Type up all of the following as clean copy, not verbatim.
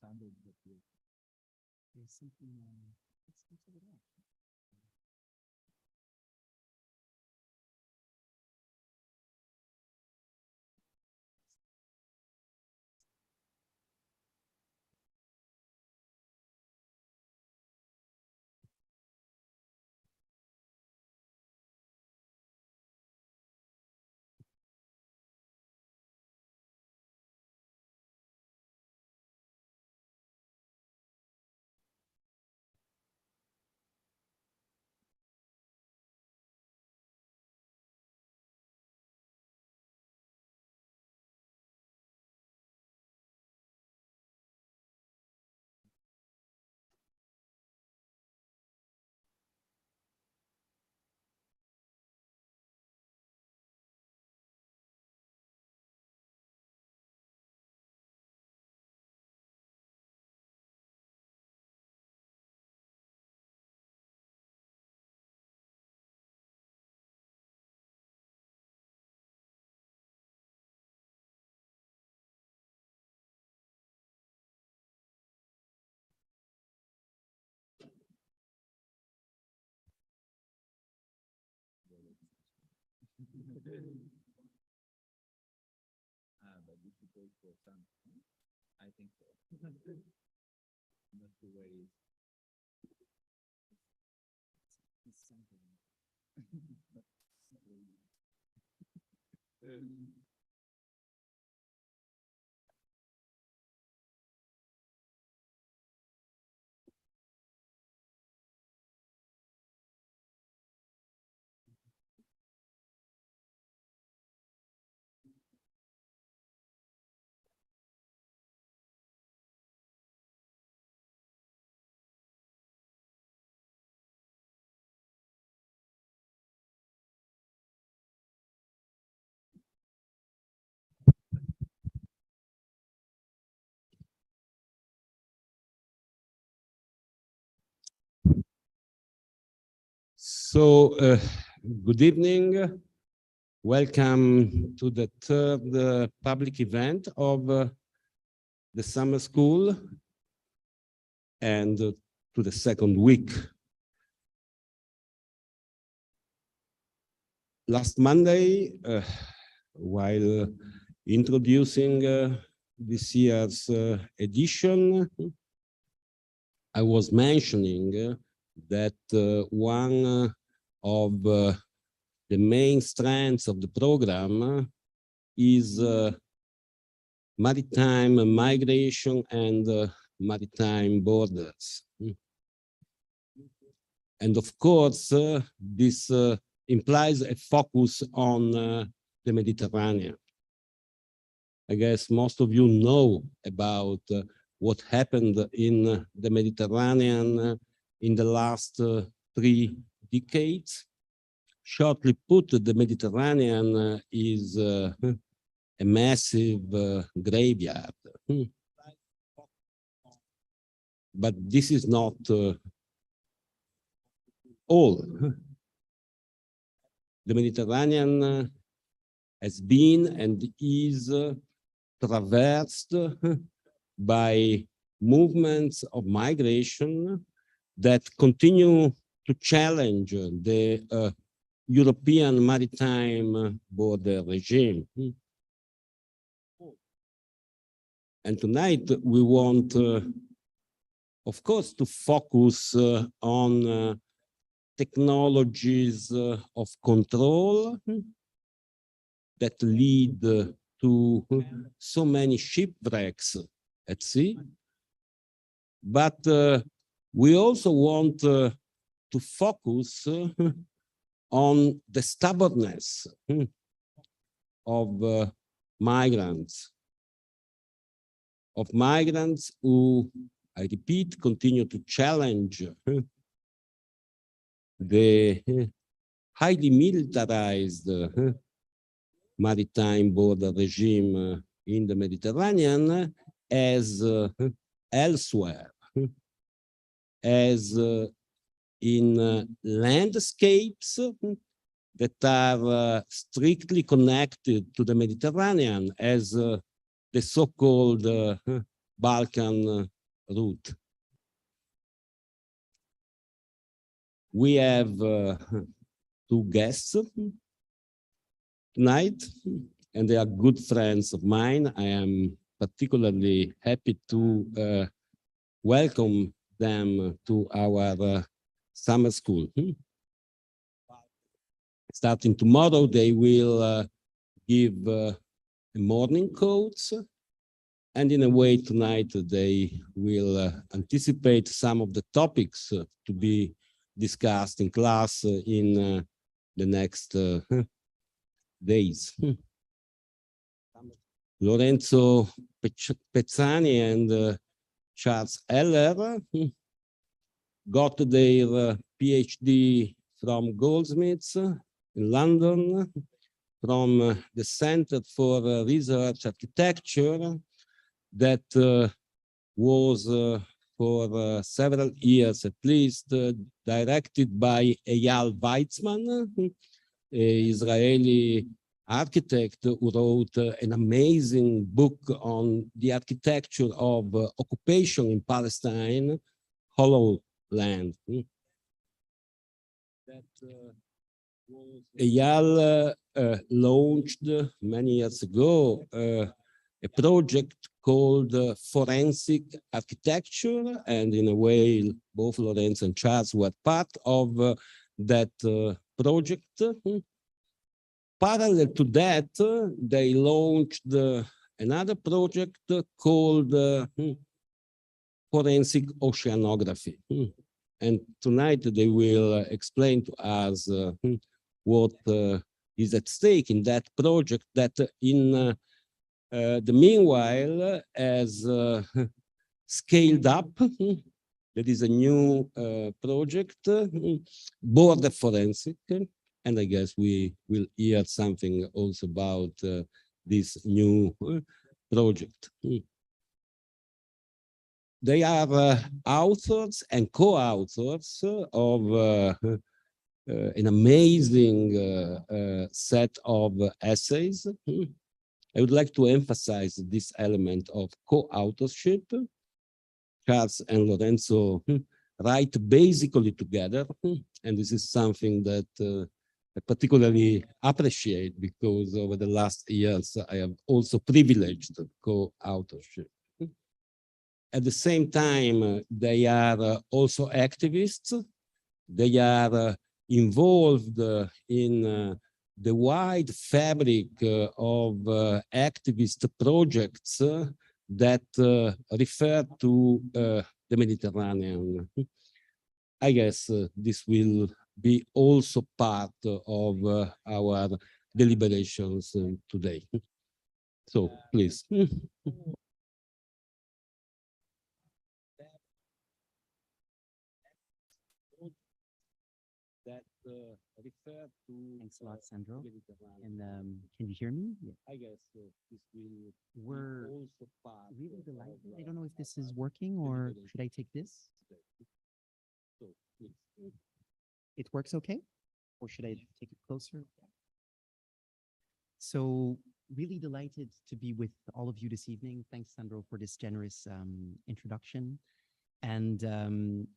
standard that is something let's consider that. But we should go for some. I think so. Not the way. It's something. So, good evening. Welcome to the third public event of the summer school and to the second week. Last Monday, while introducing this year's edition, I was mentioning that one of the main strengths of the program is maritime migration and maritime borders. And of course, this implies a focus on the Mediterranean. I guess most of you know about what happened in the Mediterranean in the last 3 decades. Shortly put, the Mediterranean is a massive graveyard. But this is not all. The Mediterranean has been and is traversed by movements of migration that continue to challenge the European maritime border regime. And tonight we want, of course, to focus on technologies of control that lead to so many shipwrecks at sea. But we also want to focus on the stubbornness of migrants who, I repeat, continue to challenge the highly militarized maritime border regime in the Mediterranean as elsewhere, as in landscapes that are strictly connected to the Mediterranean, as the so-called Balkan route. We have two guests tonight, and they are good friends of mine. I am particularly happy to welcome them to our summer school. Starting tomorrow, they will give morning codes, and in a way tonight they will anticipate some of the topics to be discussed in class in the next days. Lorenzo Pezzani and Charles Heller got their PhD from Goldsmiths in London, from the Center for Research Architecture that was for several years at least directed by Eyal Weizman, an Israeli architect who wrote an amazing book on the architecture of occupation in Palestine, Hollow Land. Eyal launched many years ago a project called forensic architecture, and in a way, both Lorenzo and Charles were part of that project. Parallel to that, they launched another project called forensic oceanography. And tonight they will explain to us what is at stake in that project that in the meanwhile has scaled up. There is a new project, border forensic, and I guess we will hear something also about this new project. They are authors and co-authors of an amazing set of essays. I would like to emphasize this element of co-authorship. Charles and Lorenzo write basically together, and this is something that I particularly appreciate because over the last years I have also privileged co-authorship. At the same time, they are also activists. They are involved in the wide fabric of activist projects that refer to the Mediterranean. I guess this will be also part of our deliberations today. So please. That refer to Thanks a lot, Sandro. And can you hear me? Yeah. I guess this will We're also part really of delighted. I our- don't know if this is working or should I take this? So, please. It works okay? Or should I take it closer? So really delighted to be with all of you this evening. Thanks, Sandro, for this generous introduction. And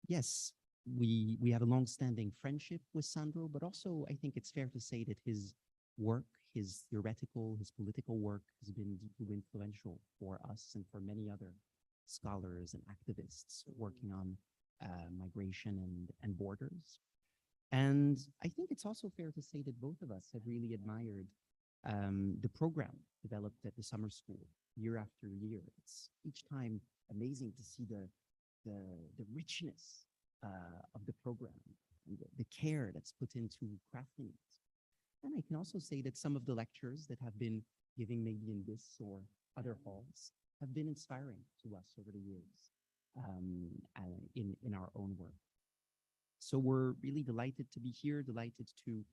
yes, we have a long-standing friendship with Sandro, but also I think it's fair to say that his work, his theoretical, his political work has been deeply influential for us and for many other scholars and activists working on migration and borders. And I think it's also fair to say that both of us have really admired the program developed at the summer school year after year. It's each time amazing to see the richness of the program and the care that's put into crafting it. And I can also say that some of the lectures that have been giving maybe in this or other halls have been inspiring to us over the years in our own work. So we're really delighted to be here, delighted to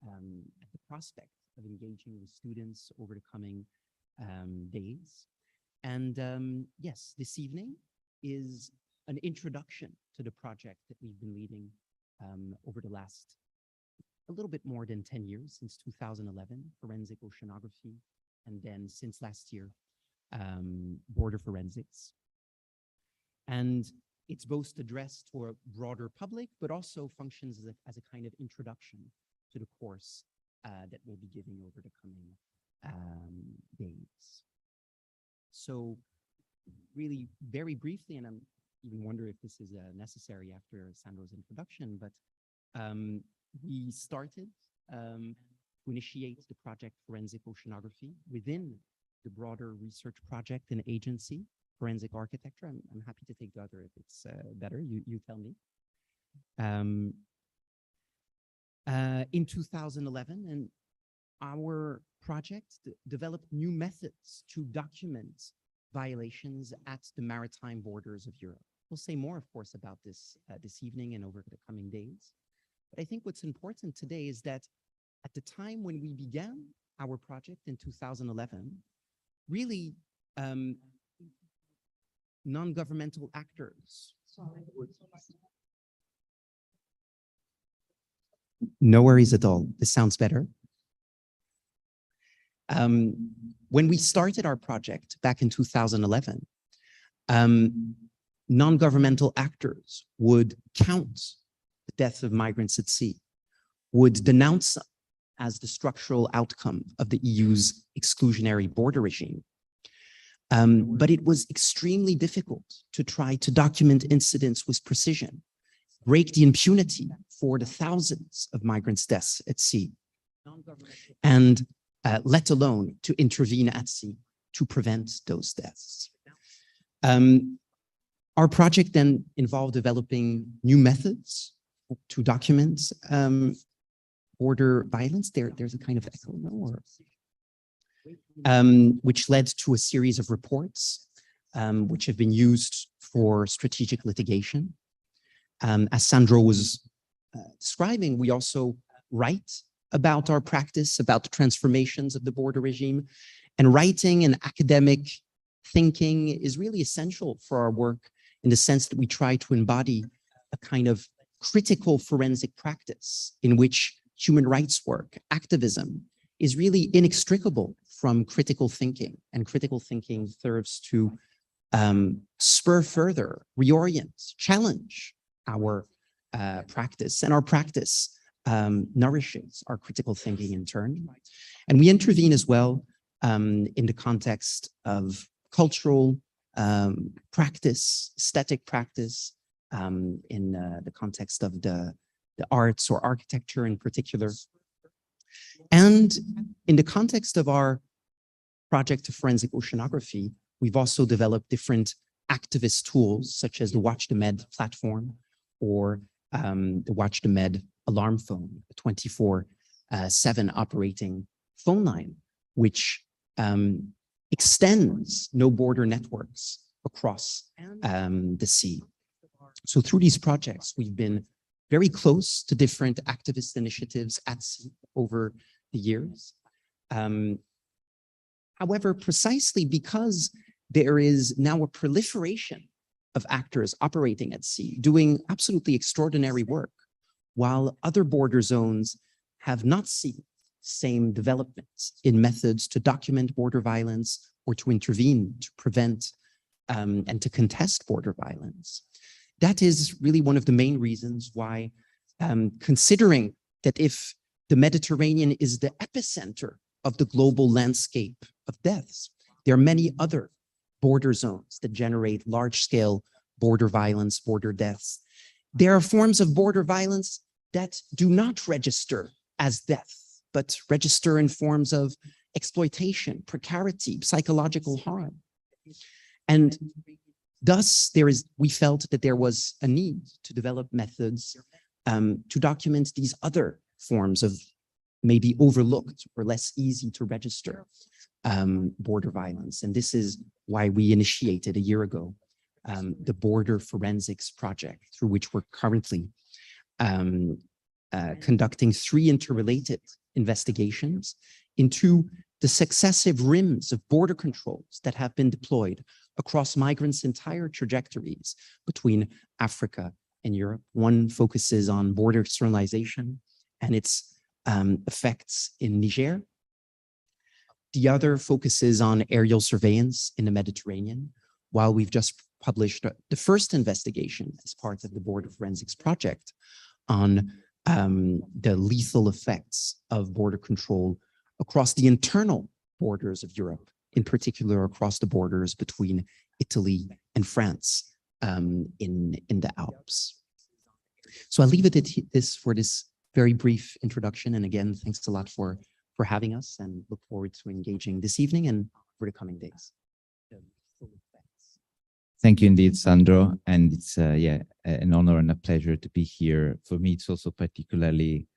at the prospect of engaging with students over the coming days. And yes, this evening is an introduction to the project that we've been leading over the last a little bit more than 10 years, since 2011, forensic oceanography, and then since last year, border forensics. And it's both addressed to a broader public, but also functions as a kind of introduction to the course that we'll be giving over the coming days. So really very briefly, and I'm even wonder if this is necessary after Sandro's introduction, but we started to initiate the project Forensic Oceanography within the broader research project and agency, Forensic Architecture. I'm happy to take the other if it's better, you tell me. In 2011, and our project developed new methods to document violations at the maritime borders of Europe. We'll say more, of course, about this this evening and over the coming days. But I think what's important today is that at the time when we began our project in 2011, really non-governmental actors. No worries at all. This sounds better. When we started our project back in 2011, non-governmental actors would count the deaths of migrants at sea, would denounce them as the structural outcome of the EU's exclusionary border regime. But it was extremely difficult to try to document incidents with precision, break the impunity for the thousands of migrants' deaths at sea, and let alone to intervene at sea to prevent those deaths. Our project then involved developing new methods to document border violence. There's a kind of echo, no? Or, which led to a series of reports which have been used for strategic litigation. As Sandro was describing, we also write about our practice, about the transformations of the border regime, and writing and academic thinking is really essential for our work in the sense that we try to embody a kind of critical forensic practice in which human rights work, activism, is really inextricable from critical thinking, and critical thinking serves to spur further, reorient, challenge our practice, and our practice nourishes our critical thinking in turn. And we intervene as well in the context of cultural practice, aesthetic practice, in the context of the arts or architecture in particular. And in the context of our project of forensic oceanography, we've also developed different activist tools, such as the Watch the Med platform or the Watch the Med alarm phone, a 24/7 operating phone line, which extends no border networks across the sea. So through these projects, we've been very close to different activist initiatives at sea over the years. However, precisely because there is now a proliferation of actors operating at sea, doing absolutely extraordinary work, while other border zones have not seen same developments in methods to document border violence or to intervene, to prevent and to contest border violence. That is really one of the main reasons why, considering that if the Mediterranean is the epicenter of the global landscape of deaths, there are many other border zones that generate large-scale border violence, border deaths. There are forms of border violence that do not register as death, but register in forms of exploitation, precarity, psychological harm. And thus, we felt that there was a need to develop methods to document these other forms of maybe overlooked or less easy to register border violence. And this is why we initiated a year ago the Border Forensics Project, through which we're currently conducting 3 interrelated investigations into the successive rims of border controls that have been deployed across migrants' entire trajectories between Africa and Europe. One focuses on border externalization and its effects in Niger. The other focuses on aerial surveillance in the Mediterranean, while we've just published the first investigation as part of the Board of Forensics project on the lethal effects of border control across the internal borders of Europe, in particular across the borders between Italy and France in the Alps. So I'll leave it at this for this very brief introduction. And again, thanks a lot for having us, and look forward to engaging this evening and for the coming days. Thank you indeed, Sandro. And it's an honor and a pleasure to be here. For me, it's also particularly,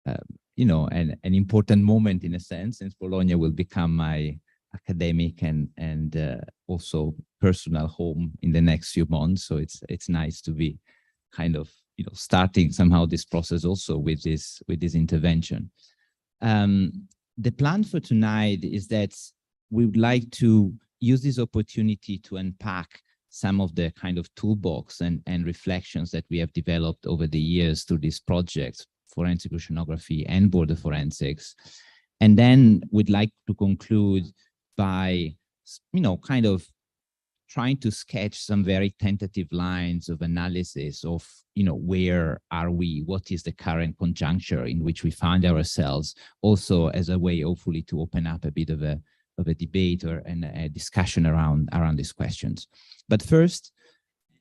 an important moment in a sense, since Bologna will become my academic and also personal home in the next few months. So it's nice to be kind of starting somehow this process also with this intervention. The plan for tonight is that we would like to use this opportunity to unpack some of the kind of toolbox and reflections that we have developed over the years through this project, forensic oceanography and border forensics. And then we'd like to conclude by, kind of trying to sketch some very tentative lines of analysis of, where are we, what is the current conjuncture in which we find ourselves, also as a way, hopefully, to open up a bit of a debate and a discussion around these questions. But first,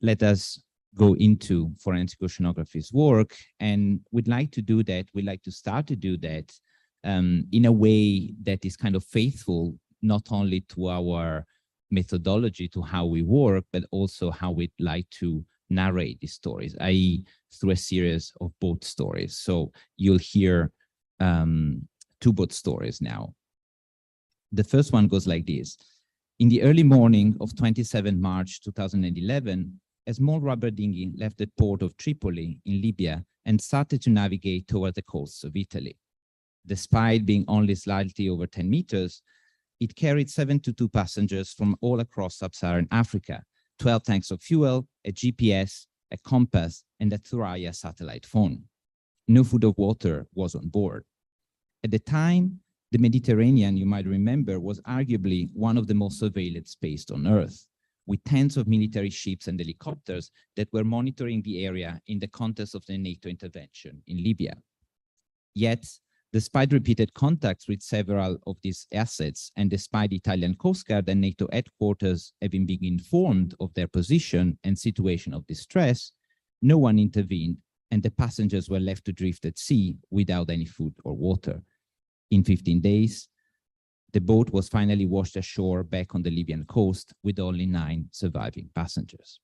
let us go into forensic oceanography's work, and we'd like to start to do that in a way that is kind of faithful, not only to our methodology, to how we work, but also how we'd like to narrate these stories, i.e. through a series of boat stories. So you'll hear two boat stories now. The first one goes like this. In the early morning of 27 March 2011, a small rubber dinghy left the port of Tripoli in Libya and started to navigate toward the coasts of Italy. Despite being only slightly over 10 meters, it carried 72 passengers from all across sub-Saharan Africa, 12 tanks of fuel, a GPS, a compass, and a Thuraya satellite phone. No food or water was on board. At the time, the Mediterranean, you might remember, was arguably one of the most surveilled spaces on Earth, with tens of military ships and helicopters that were monitoring the area in the context of the NATO intervention in Libya. Yet, despite repeated contacts with several of these assets, and despite the Italian Coast Guard and NATO headquarters having been informed of their position and situation of distress, no one intervened, and the passengers were left to drift at sea without any food or water. In 15 days, the boat was finally washed ashore back on the Libyan coast with only 9 surviving passengers.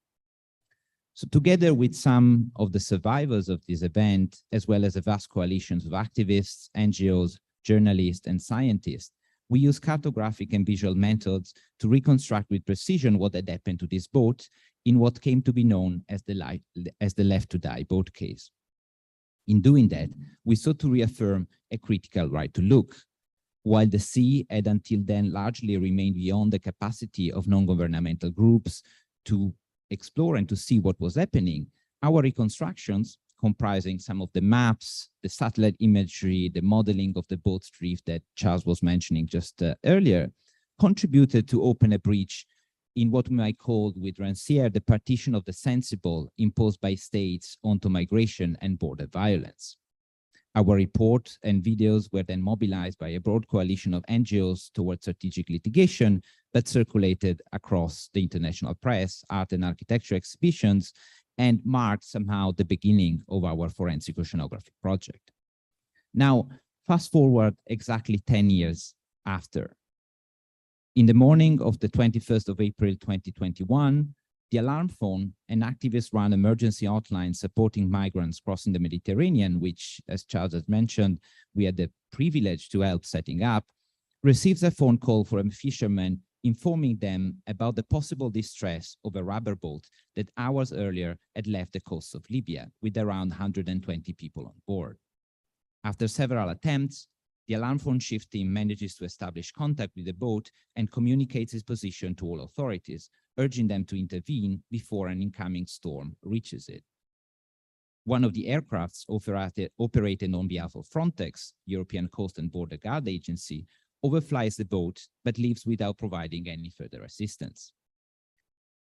So together with some of the survivors of this event, as well as a vast coalition of activists, NGOs, journalists, and scientists, we use cartographic and visual methods to reconstruct with precision what had happened to this boat in what came to be known as the Left to Die boat case. In doing that, we sought to reaffirm a critical right to look. While the sea had until then largely remained beyond the capacity of non-governmental groups to explore and to see what was happening, our reconstructions, comprising some of the maps, the satellite imagery, the modeling of the boat's drift that Charles was mentioning just earlier, contributed to open a breach in what we might call with Rancière the partition of the sensible imposed by states onto migration and border violence. Our report and videos were then mobilized by a broad coalition of NGOs towards strategic litigation, but circulated across the international press, art and architecture exhibitions, and marked somehow the beginning of our forensic oceanography project. Now, fast forward exactly 10 years after. In the morning of the 21st of April, 2021, the alarm phone, an activist-run emergency hotline supporting migrants crossing the Mediterranean, which, as Charles has mentioned, we had the privilege to help setting up, receives a phone call from a fisherman informing them about the possible distress of a rubber boat that hours earlier had left the coast of Libya with around 120 people on board. After several attempts, the alarm phone shift team manages to establish contact with the boat and communicates its position to all authorities, urging them to intervene before an incoming storm reaches it. One of the aircrafts operated on behalf of Frontex, European Coast and Border Guard Agency, overflies the boat but leaves without providing any further assistance.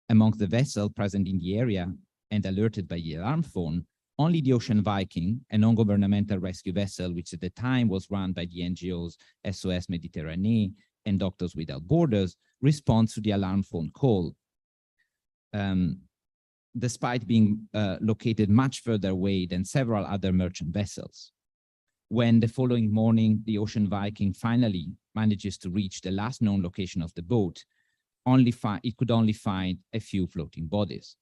Among the vessels present in the area and alerted by the alarm phone, only the Ocean Viking, a non-governmental rescue vessel, which at the time was run by the NGOs SOS Méditerranée and Doctors Without Borders, responds to the alarm phone call, despite being located much further away than several other merchant vessels. When the following morning, the Ocean Viking finally manages to reach the last known location of the boat, it could only find a few floating bodies.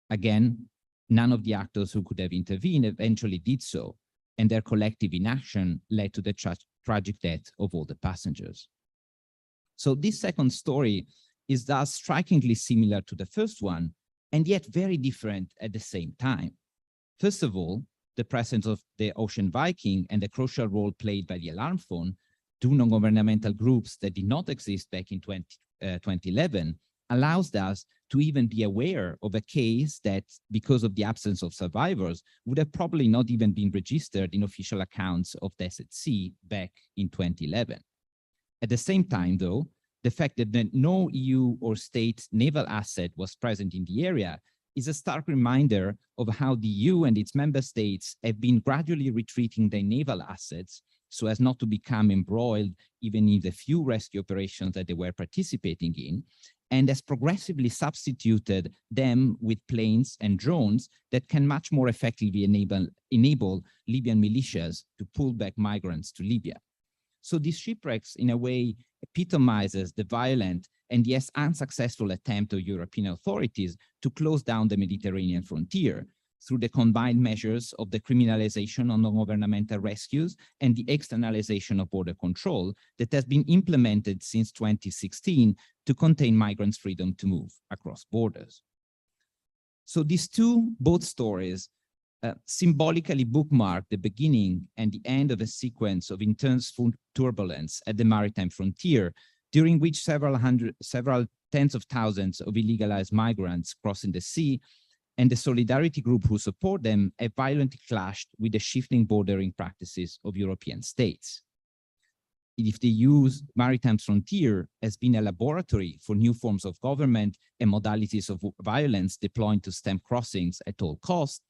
Again, none of the actors who could have intervened eventually did so, and their collective inaction led to the tragic death of all the passengers. So this second story is thus strikingly similar to the first one, and yet very different at the same time. First of all, the presence of the Ocean Viking and the crucial role played by the alarm phone, two non-governmental groups that did not exist back in 2011, allows us to even be aware of a case that, because of the absence of survivors, would have probably not even been registered in official accounts of deaths at sea back in 2011. At the same time, though, the fact that no EU or state naval asset was present in the area is a stark reminder of how the EU and its member states have been gradually retreating their naval assets so as not to become embroiled even in the few rescue operations that they were participating in, and has progressively substituted them with planes and drones that can much more effectively enable Libyan militias to pull back migrants to Libya. So these shipwrecks, in a way, epitomizes the violent and yes, unsuccessful attempt of European authorities to close down the Mediterranean frontier through the combined measures of the criminalization of non-governmental rescues and the externalization of border control that has been implemented since 2016 to contain migrants' freedom to move across borders. So these two boat stories symbolically bookmark the beginning and the end of a sequence of intense turbulence at the maritime frontier, during which several tens of thousands of illegalized migrants crossing the sea and the solidarity group who support them have violently clashed with the shifting bordering practices of European states. If they use maritime frontier as being a laboratory for new forms of government and modalities of violence deployed to stem crossings at all costs,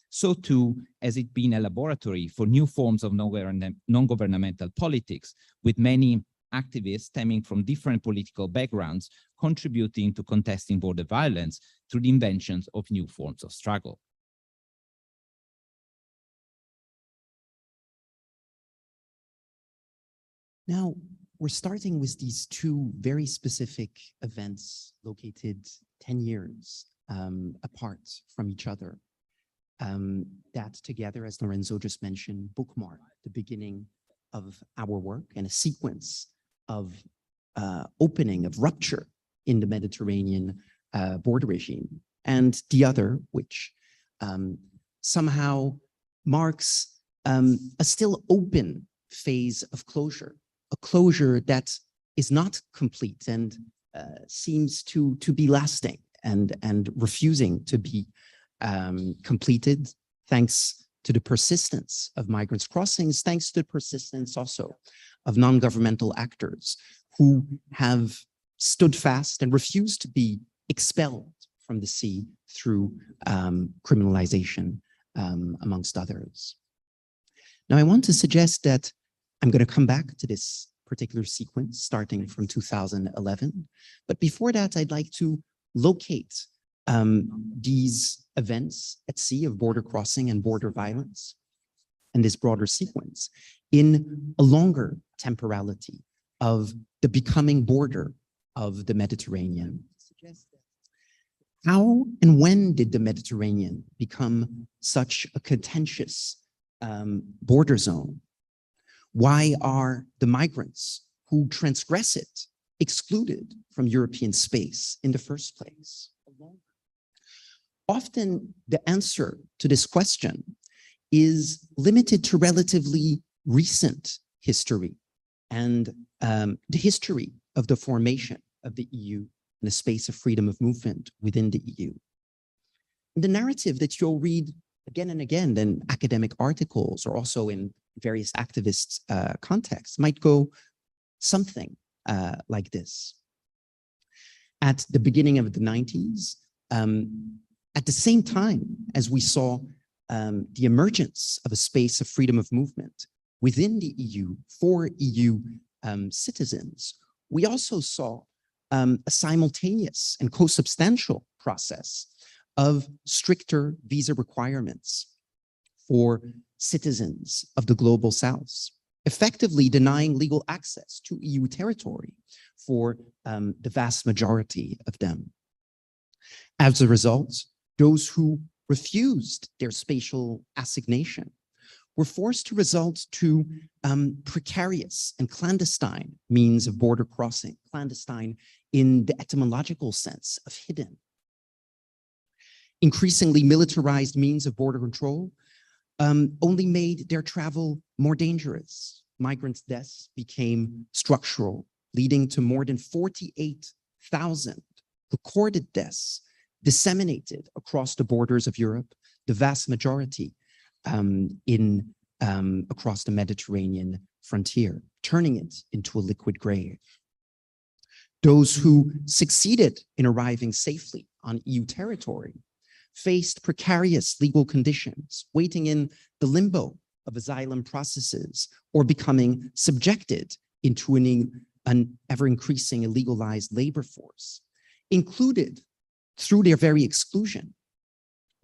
so too has it been a laboratory for new forms of non-governmental politics, with many activists stemming from different political backgrounds contributing to contesting border violence through the inventions of new forms of struggle. Now, we're starting with these two very specific events located 10 years apart from each other. That together, as Lorenzo just mentioned, bookmark the beginning of our work and a sequence of opening, of rupture in the Mediterranean border regime. And the other, which somehow marks a still open phase of closure, a closure that is not complete and seems to be lasting and refusing to be completed, thanks to the persistence of migrants crossings, thanks to the persistence also of non-governmental actors who have stood fast and refused to be expelled from the sea through criminalization, amongst others. Now, I want to suggest that I'm going to come back to this particular sequence starting from 2011. But before that, I'd like to locate these events at sea of border crossing and border violence and this broader sequence in a longer temporality of the becoming border of the Mediterranean. How and when did the Mediterranean become such a contentious border zone? Why are the migrants who transgress it excluded from European space in the first place? Often the answer to this question is limited to relatively recent history and the history of the formation of the EU and the space of freedom of movement within the EU. The narrative that you'll read again and again in academic articles or also in various activist contexts might go something like this. at the beginning of the 90s, at the same time as we saw the emergence of a space of freedom of movement within the EU for EU citizens, we also saw a simultaneous and co-substantial process of stricter visa requirements for citizens of the global South, effectively denying legal access to EU territory for the vast majority of them. As a result, those who refused their spatial assignation were forced to resort to precarious and clandestine means of border crossing, clandestine in the etymological sense of hidden. Increasingly militarized means of border control only made their travel more dangerous. Migrant deaths became structural, leading to more than 48,000 recorded deaths disseminated across the borders of Europe, the vast majority across the Mediterranean frontier, turning it into a liquid grave. Those who succeeded in arriving safely on EU territory faced precarious legal conditions, waiting in the limbo of asylum processes or becoming subjected into an ever-increasing illegalized labor force, included through their very exclusion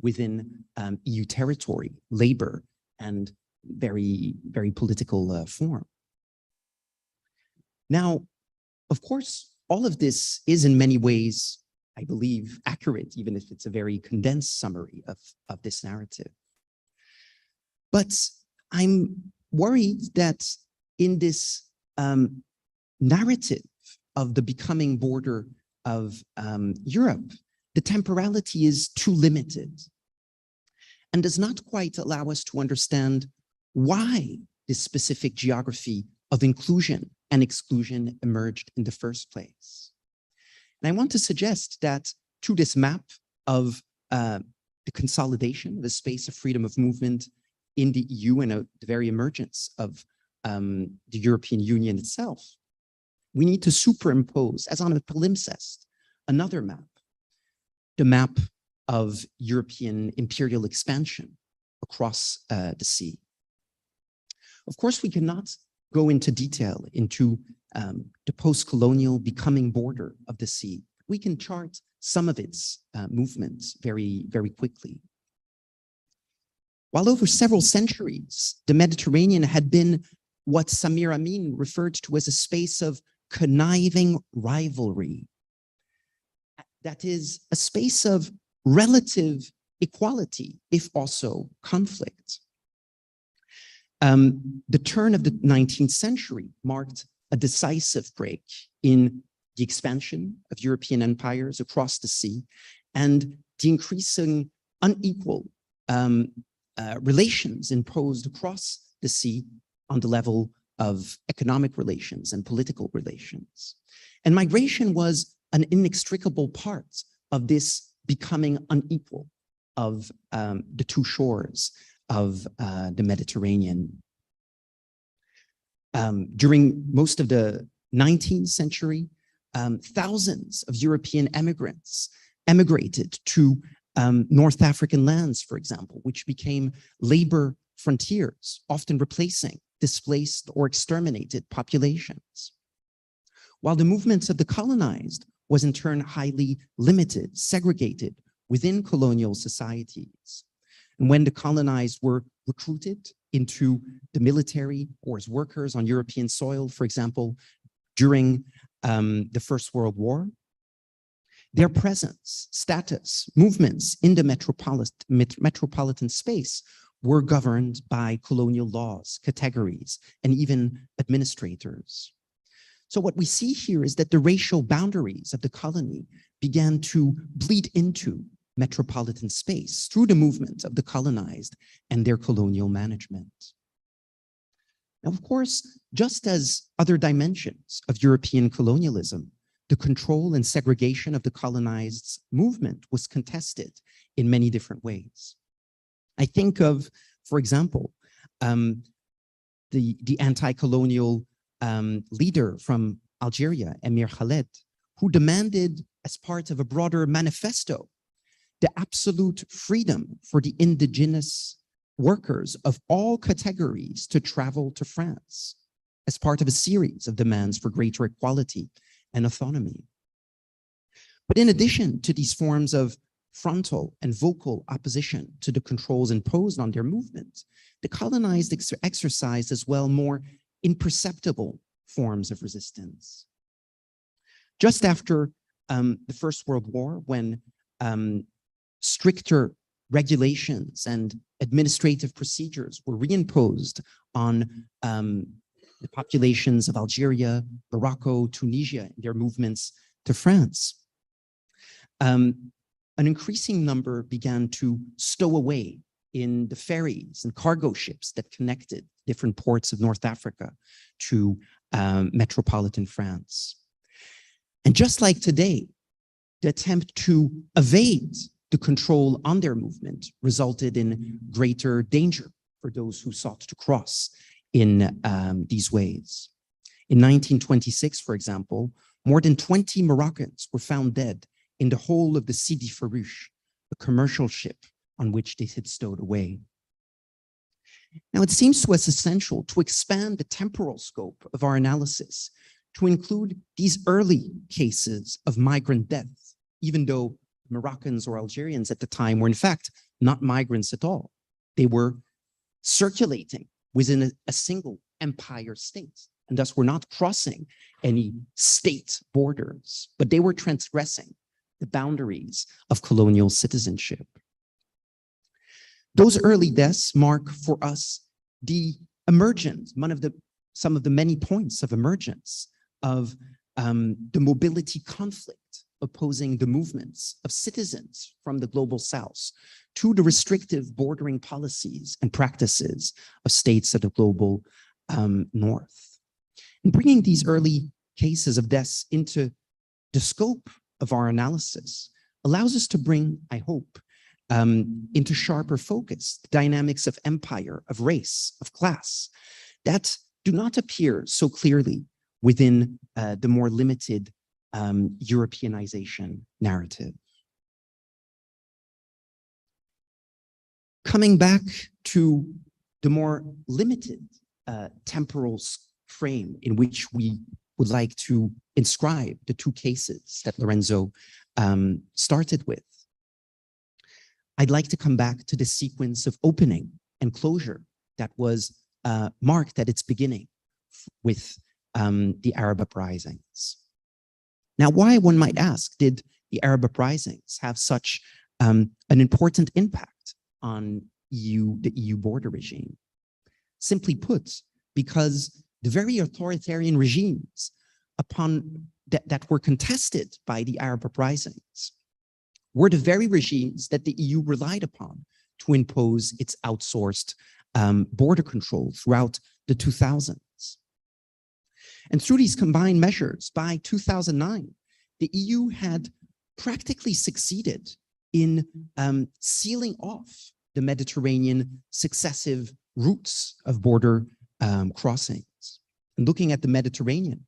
within EU territory, labor, and very, very political form. Now, of course, all of this is in many ways, I believe, accurate, even if it's a very condensed summary of this narrative. But I'm worried that in this narrative of the becoming border of Europe, the temporality is too limited and does not quite allow us to understand why this specific geography of inclusion and exclusion emerged in the first place. And I want to suggest that through this map of the consolidation of the space of freedom of movement in the EU and the very emergence of the European Union itself, we need to superimpose, as on a palimpsest, another map, the map of European imperial expansion across the sea. Of course, we cannot go into detail into the post-colonial becoming border of the sea. We can chart some of its movements very, very quickly. While over several centuries, the Mediterranean had been what Samir Amin referred to as a space of conniving rivalry. That is a space of relative equality, if also conflict. The turn of the 19th century marked a decisive break in the expansion of European empires across the sea and the increasing unequal relations imposed across the sea on the level of economic relations and political relations. And migration was an inextricable part of this becoming unequal of the two shores of the Mediterranean. During most of the 19th century, thousands of European immigrants emigrated to North African lands, for example, which became labor frontiers, often replacing displaced or exterminated populations. While the movements of the colonized was in turn highly limited, segregated within colonial societies. And when the colonized were recruited into the military or as workers on European soil, for example, during the First World War, their presence, status, movements in the metropolitan space were governed by colonial laws, categories, and even administrators. So what we see here is that the racial boundaries of the colony began to bleed into metropolitan space through the movement of the colonized and their colonial management. Now, of course, just as other dimensions of European colonialism, the control and segregation of the colonized movement was contested in many different ways. I think of, for example, the anti-colonial leader from Algeria, Emir Khaled, who demanded as part of a broader manifesto, the absolute freedom for the indigenous workers of all categories to travel to France, as part of a series of demands for greater equality and autonomy. But in addition to these forms of frontal and vocal opposition to the controls imposed on their movement, the colonized exercised as well more imperceptible forms of resistance. Just after the First World War, when stricter regulations and administrative procedures were reimposed on the populations of Algeria, Morocco, Tunisia, and their movements to France, an increasing number began to stow away in the ferries and cargo ships that connected different ports of North Africa to metropolitan France. And just like today, the attempt to evade the control on their movement resulted in greater danger for those who sought to cross in these ways. In 1926, for example, more than 20 Moroccans were found dead in the whole of the Sidi Farouche, a commercial ship on which they had stowed away. Now, it seems to us essential to expand the temporal scope of our analysis to include these early cases of migrant death, even though Moroccans or Algerians at the time were in fact not migrants at all. They were circulating within a single empire state, and thus were not crossing any state borders, but they were transgressing the boundaries of colonial citizenship. Those early deaths mark for us the emergence, some of the many points of emergence of the mobility conflict opposing the movements of citizens from the global south to the restrictive bordering policies and practices of states of the global north. And bringing these early cases of deaths into the scope of our analysis allows us to bring, I hope, into sharper focus the dynamics of empire, of race, of class that do not appear so clearly within the more limited Europeanization narrative. Coming back to the more limited temporal frame in which we would like to inscribe the two cases that Lorenzo started with, I'd like to come back to the sequence of opening and closure that was marked at its beginning with the Arab uprisings. Now, why, one might ask, did the Arab uprisings have such an important impact on the EU border regime? Simply put, because the very authoritarian regimes that were contested by the Arab uprisings were the very regimes that the EU relied upon to impose its outsourced border control throughout the 2000s. And through these combined measures, by 2009, the EU had practically succeeded in sealing off the Mediterranean successive routes of border crossings. And looking at the Mediterranean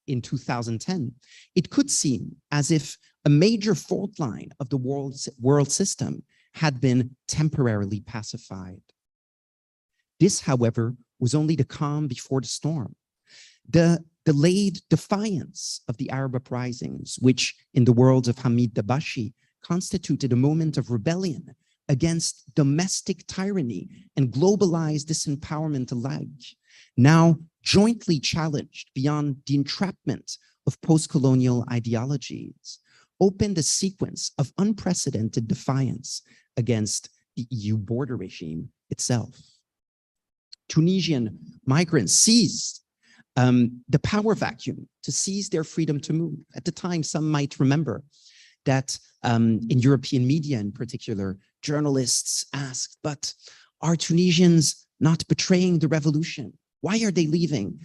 in 2010, it could seem as if a major fault line of the world system had been temporarily pacified. This, however, was only the calm before the storm. The delayed defiance of the Arab uprisings, which in the words of Hamid Dabashi constituted a moment of rebellion against domestic tyranny and globalized disempowerment alike, now jointly challenged beyond the entrapment of post-colonial ideologies, opened a sequence of unprecedented defiance against the EU border regime itself. Tunisian migrants seized the power vacuum to seize their freedom to move. At the time, some might remember that in European media in particular, journalists asked, but are Tunisians not betraying the revolution? Why are they leaving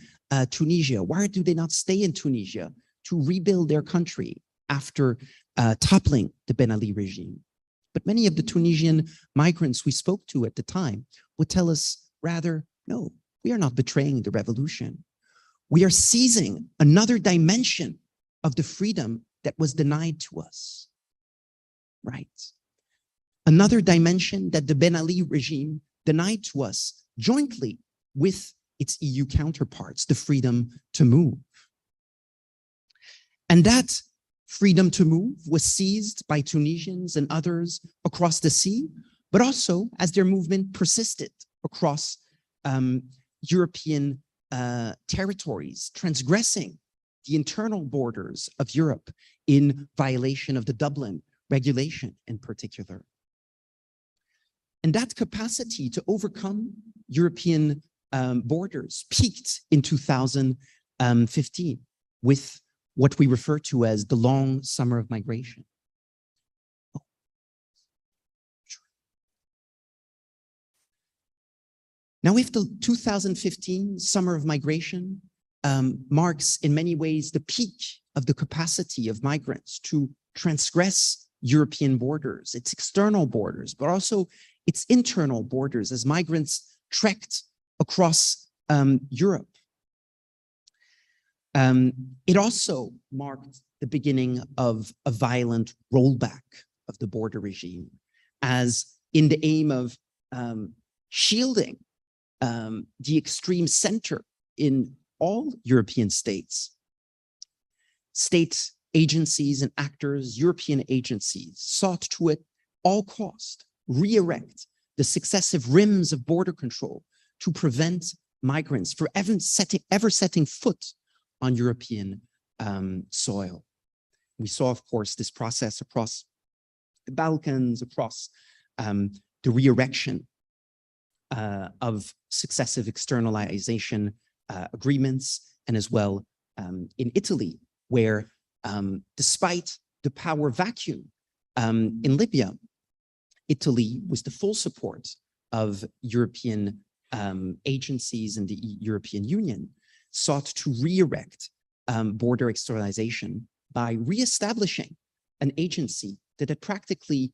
Tunisia? Why do they not stay in Tunisia to rebuild their country after toppling the Ben Ali regime? But many of the Tunisian migrants we spoke to at the time would tell us rather, no, we are not betraying the revolution. We are seizing another dimension of the freedom that was denied to us, right? Another dimension that the Ben Ali regime denied to us jointly with its EU counterparts, the freedom to move. And that freedom to move was seized by Tunisians and others across the sea, but also as their movement persisted across European territories, transgressing the internal borders of Europe in violation of the Dublin regulation in particular. And that capacity to overcome European borders peaked in 2015 with what we refer to as the long summer of migration. Now, if the 2015 summer of migration marks in many ways the peak of the capacity of migrants to transgress European borders, its external borders, but also its internal borders as migrants trekked across Europe. It also marked the beginning of a violent rollback of the border regime, as in the aim of shielding the extreme center in all European states. State agencies and actors, European agencies, sought to at all cost re-erect the successive rims of border control to prevent migrants from ever setting foot on European soil. We saw, of course, this process across the Balkans, across the re-erection of successive externalization agreements, and as well in Italy, where despite the power vacuum in Libya, Italy, with the full support of European agencies and the European Union, sought to re-erect border externalization by re-establishing an agency that had practically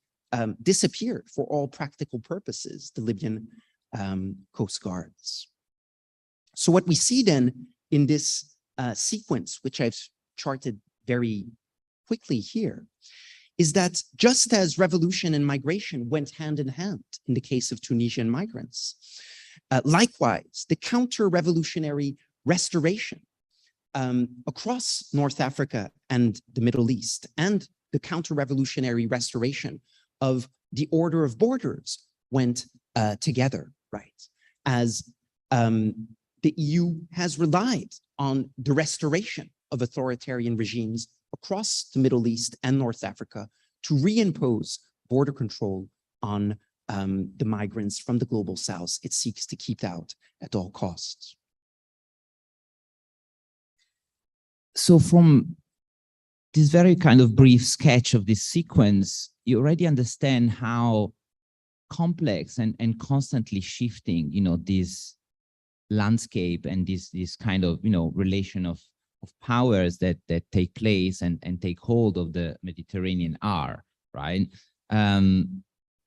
disappeared for all practical purposes, the Libyan Coast Guards. So what we see then in this sequence, which I've charted very quickly here, is that just as revolution and migration went hand in hand in the case of Tunisian migrants, likewise, the counter-revolutionary restoration across North Africa and the Middle East, and the counter-revolutionary restoration of the order of borders went together, right? As the EU has relied on the restoration of authoritarian regimes across the Middle East and North Africa to reimpose border control on the migrants from the global south it seeks to keep out at all costs. So from this very kind of brief sketch of this sequence, you already understand how complex and constantly shifting, this landscape and this kind of, relation of powers that take place and take hold of the Mediterranean are, right?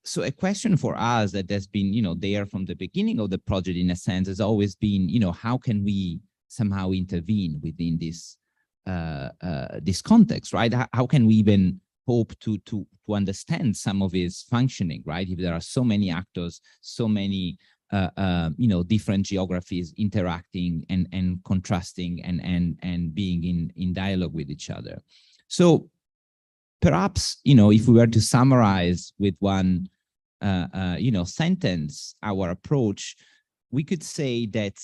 So a question for us that has been, there from the beginning of the project, in a sense, has always been, how can we somehow intervene within this this context, right? How can we even hope to understand some of its functioning, right? If there are so many actors, so many different geographies interacting and contrasting and being in dialogue with each other. So perhaps, if we were to summarize with one, sentence, our approach, we could say that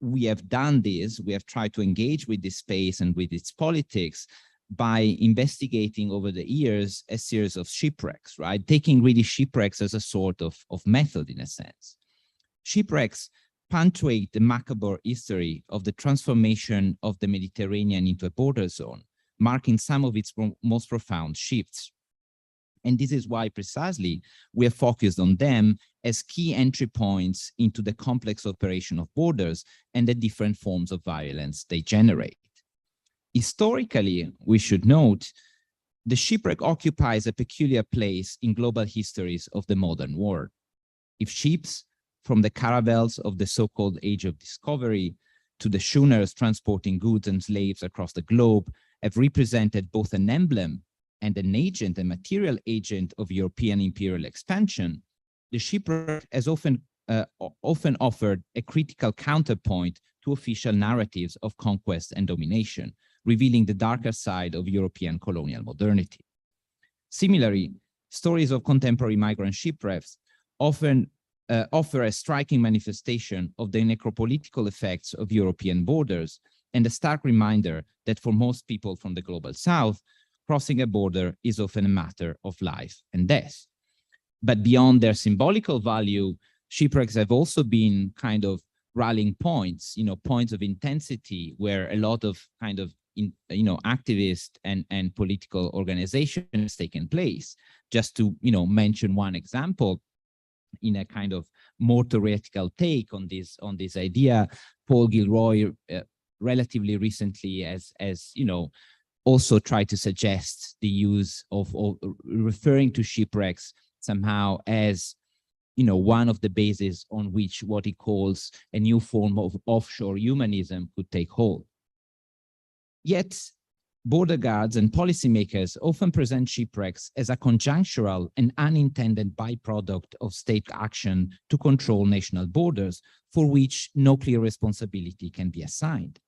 we have done this, we have tried to engage with this space and with its politics by investigating over the years a series of shipwrecks, right? Taking really shipwrecks as a sort of method, in a sense. Shipwrecks punctuate the macabre history of the transformation of the Mediterranean into a border zone, marking some of its most profound shifts. And this is why precisely we are focused on them as key entry points into the complex operation of borders and the different forms of violence they generate. Historically, we should note, the shipwreck occupies a peculiar place in global histories of the modern world. If ships, from the caravels of the so-called Age of Discovery to the schooners transporting goods and slaves across the globe, have represented both an emblem and an agent, a material agent of European imperial expansion, the shipwreck has often offered a critical counterpoint to official narratives of conquest and domination, revealing the darker side of European colonial modernity. Similarly, stories of contemporary migrant shipwrecks often offer a striking manifestation of the necropolitical effects of European borders and a stark reminder that for most people from the global south, crossing a border is often a matter of life and death. But beyond their symbolical value, shipwrecks have also been kind of rallying points, points of intensity where a lot of kind of activist and political organizations taken place. Just to mention one example, in a kind of more theoretical take on this idea, Paul Gilroy relatively recently as also tried to suggest the use of referring to shipwrecks somehow as one of the bases on which what he calls a new form of offshore humanism could take hold. Yet, border guards and policymakers often present shipwrecks as a conjunctural and unintended byproduct of state action to control national borders, for which no clear responsibility can be assigned.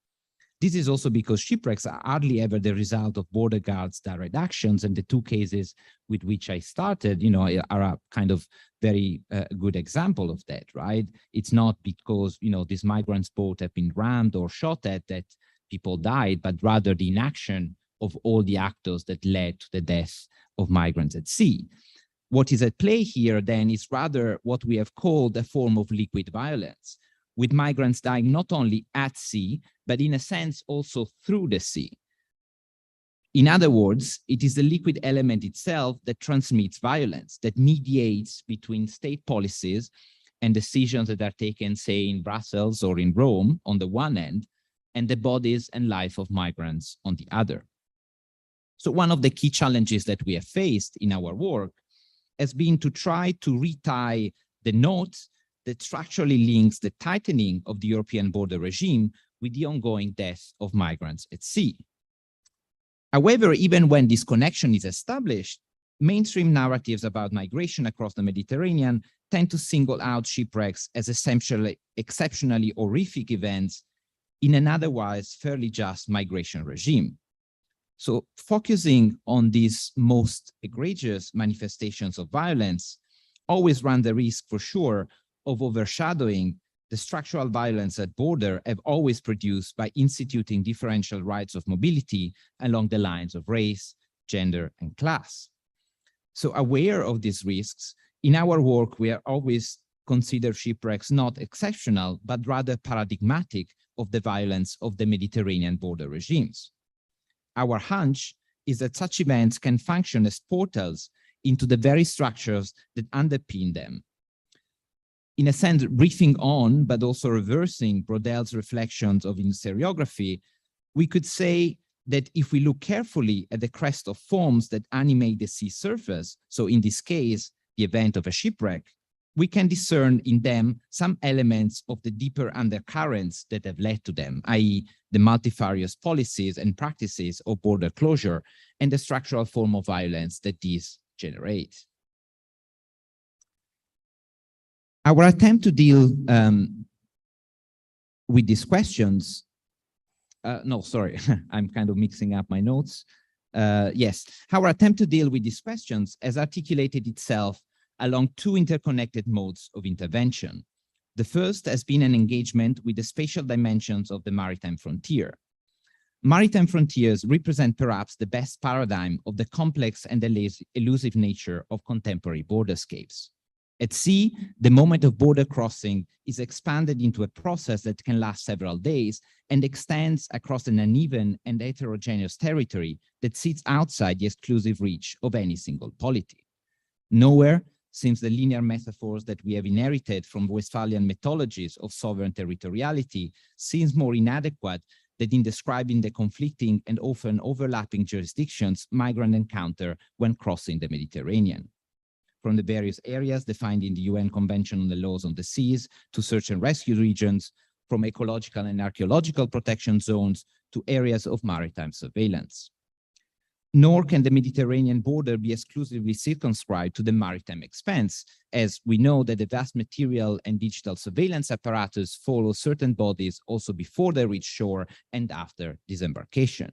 This is also because shipwrecks are hardly ever the result of border guards' direct actions, and the two cases with which I started, are a kind of very good example of that, right? It's not because, these migrants' boats have been rammed or shot at that people died, but rather the inaction of all the actors that led to the death of migrants at sea. What is at play here then is rather what we have called a form of liquid violence, with migrants dying not only at sea, but in a sense also through the sea. In other words, it is the liquid element itself that transmits violence, that mediates between state policies and decisions that are taken, say, in Brussels or in Rome on the one end, and the bodies and life of migrants on the other. So one of the key challenges that we have faced in our work has been to try to retie the knot that structurally links the tightening of the European border regime with the ongoing death of migrants at sea. However, even when this connection is established, mainstream narratives about migration across the Mediterranean tend to single out shipwrecks as exceptionally horrific events in an otherwise fairly just migration regime. So focusing on these most egregious manifestations of violence always run the risk, for sure, of overshadowing the structural violence at border have always produced by instituting differential rights of mobility along the lines of race, gender, and class. So aware of these risks, in our work, we are always consider shipwrecks not exceptional, but rather paradigmatic of the violence of the Mediterranean border regimes. Our hunch is that such events can function as portals into the very structures that underpin them. In a sense, briefing on, but also reversing Brodell's reflections of historiography, we could say that if we look carefully at the crest of forms that animate the sea surface, so in this case, the event of a shipwreck, we can discern in them some elements of the deeper undercurrents that have led to them, i.e. the multifarious policies and practices of border closure and the structural form of violence that these generate. Our attempt to deal with these questions, no, sorry, I'm kind of mixing up my notes. Yes, our attempt to deal with these questions has articulated itself along two interconnected modes of intervention. The first has been an engagement with the spatial dimensions of the maritime frontier. Maritime frontiers represent perhaps the best paradigm of the complex and elusive nature of contemporary borderscapes. At sea, the moment of border crossing is expanded into a process that can last several days and extends across an uneven and heterogeneous territory that sits outside the exclusive reach of any single polity. Nowhere seems the linear metaphors that we have inherited from Westphalian mythologies of sovereign territoriality seems more inadequate than in describing the conflicting and often overlapping jurisdictions migrants encounter when crossing the Mediterranean. From the various areas defined in the UN Convention on the Laws on the Seas to search and rescue regions, from ecological and archaeological protection zones to areas of maritime surveillance. Nor can the Mediterranean border be exclusively circumscribed to the maritime expanse, as we know that the vast material and digital surveillance apparatus follow certain bodies also before they reach shore and after disembarkation.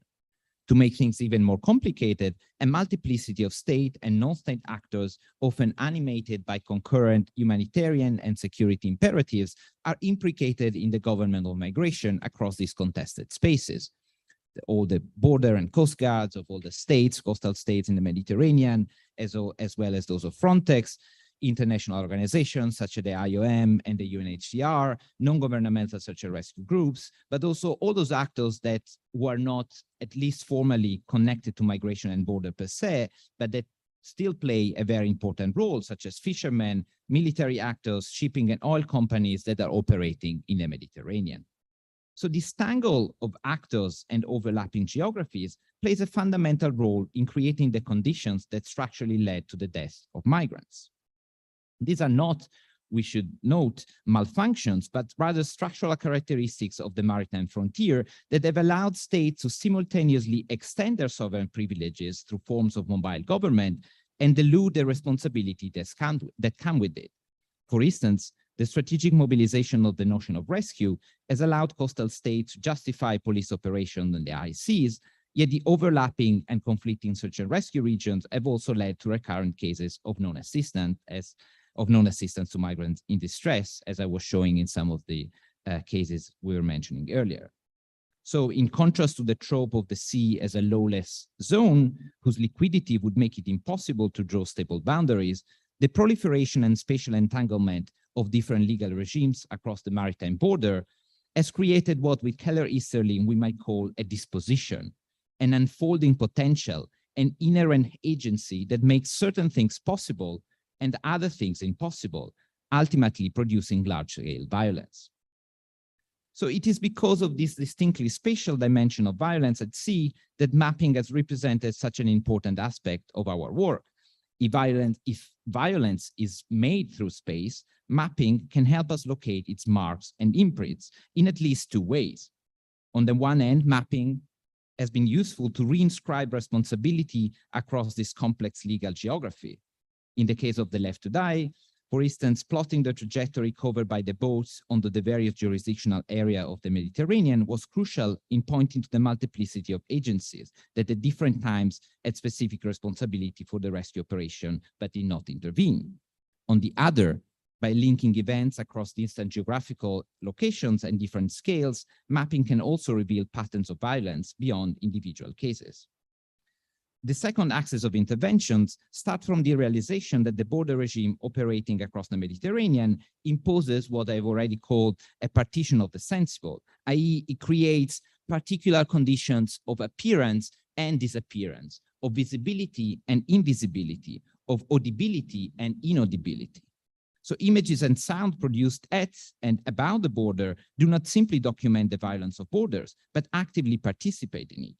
To make things even more complicated, a multiplicity of state and non-state actors, often animated by concurrent humanitarian and security imperatives, are implicated in the government of migration across these contested spaces. All the border and coast guards of all the states, coastal states in the Mediterranean, as well as those of Frontex, international organizations such as the IOM and the UNHCR, non-governmental search and rescue groups, but also all those actors that were not at least formally connected to migration and border per se, but that still play a very important role, such as fishermen, military actors, shipping and oil companies that are operating in the Mediterranean. So this tangle of actors and overlapping geographies plays a fundamental role in creating the conditions that structurally led to the death of migrants. These are not, we should note, malfunctions, but rather structural characteristics of the maritime frontier that have allowed states to simultaneously extend their sovereign privileges through forms of mobile government and elude the responsibility that come with it. For instance, the strategic mobilization of the notion of rescue has allowed coastal states to justify police operations in the high seas, yet the overlapping and conflicting search and rescue regions have also led to recurrent cases of non-assistance to migrants in distress, as I was showing in some of the cases we were mentioning earlier. So in contrast to the trope of the sea as a lawless zone, whose liquidity would make it impossible to draw stable boundaries, the proliferation and spatial entanglement of different legal regimes across the maritime border has created what with Heller Easterling we might call a disposition, an unfolding potential, an inherent agency that makes certain things possible and other things impossible, ultimately producing large-scale violence. So it is because of this distinctly spatial dimension of violence at sea that mapping has represented such an important aspect of our work. If violence is made through space, mapping can help us locate its marks and imprints in at least two ways. On the one hand, mapping has been useful to reinscribe responsibility across this complex legal geography. In the case of the Left to Die, for instance, plotting the trajectory covered by the boats onto the various jurisdictional area of the Mediterranean was crucial in pointing to the multiplicity of agencies that at different times had specific responsibility for the rescue operation, but did not intervene. On the other, by linking events across distant geographical locations and different scales, mapping can also reveal patterns of violence beyond individual cases. The second axis of interventions starts from the realization that the border regime operating across the Mediterranean imposes what I've already called a partition of the sensible, i.e. it creates particular conditions of appearance and disappearance, of visibility and invisibility, of audibility and inaudibility. So images and sound produced at and about the border do not simply document the violence of borders, but actively participate in it.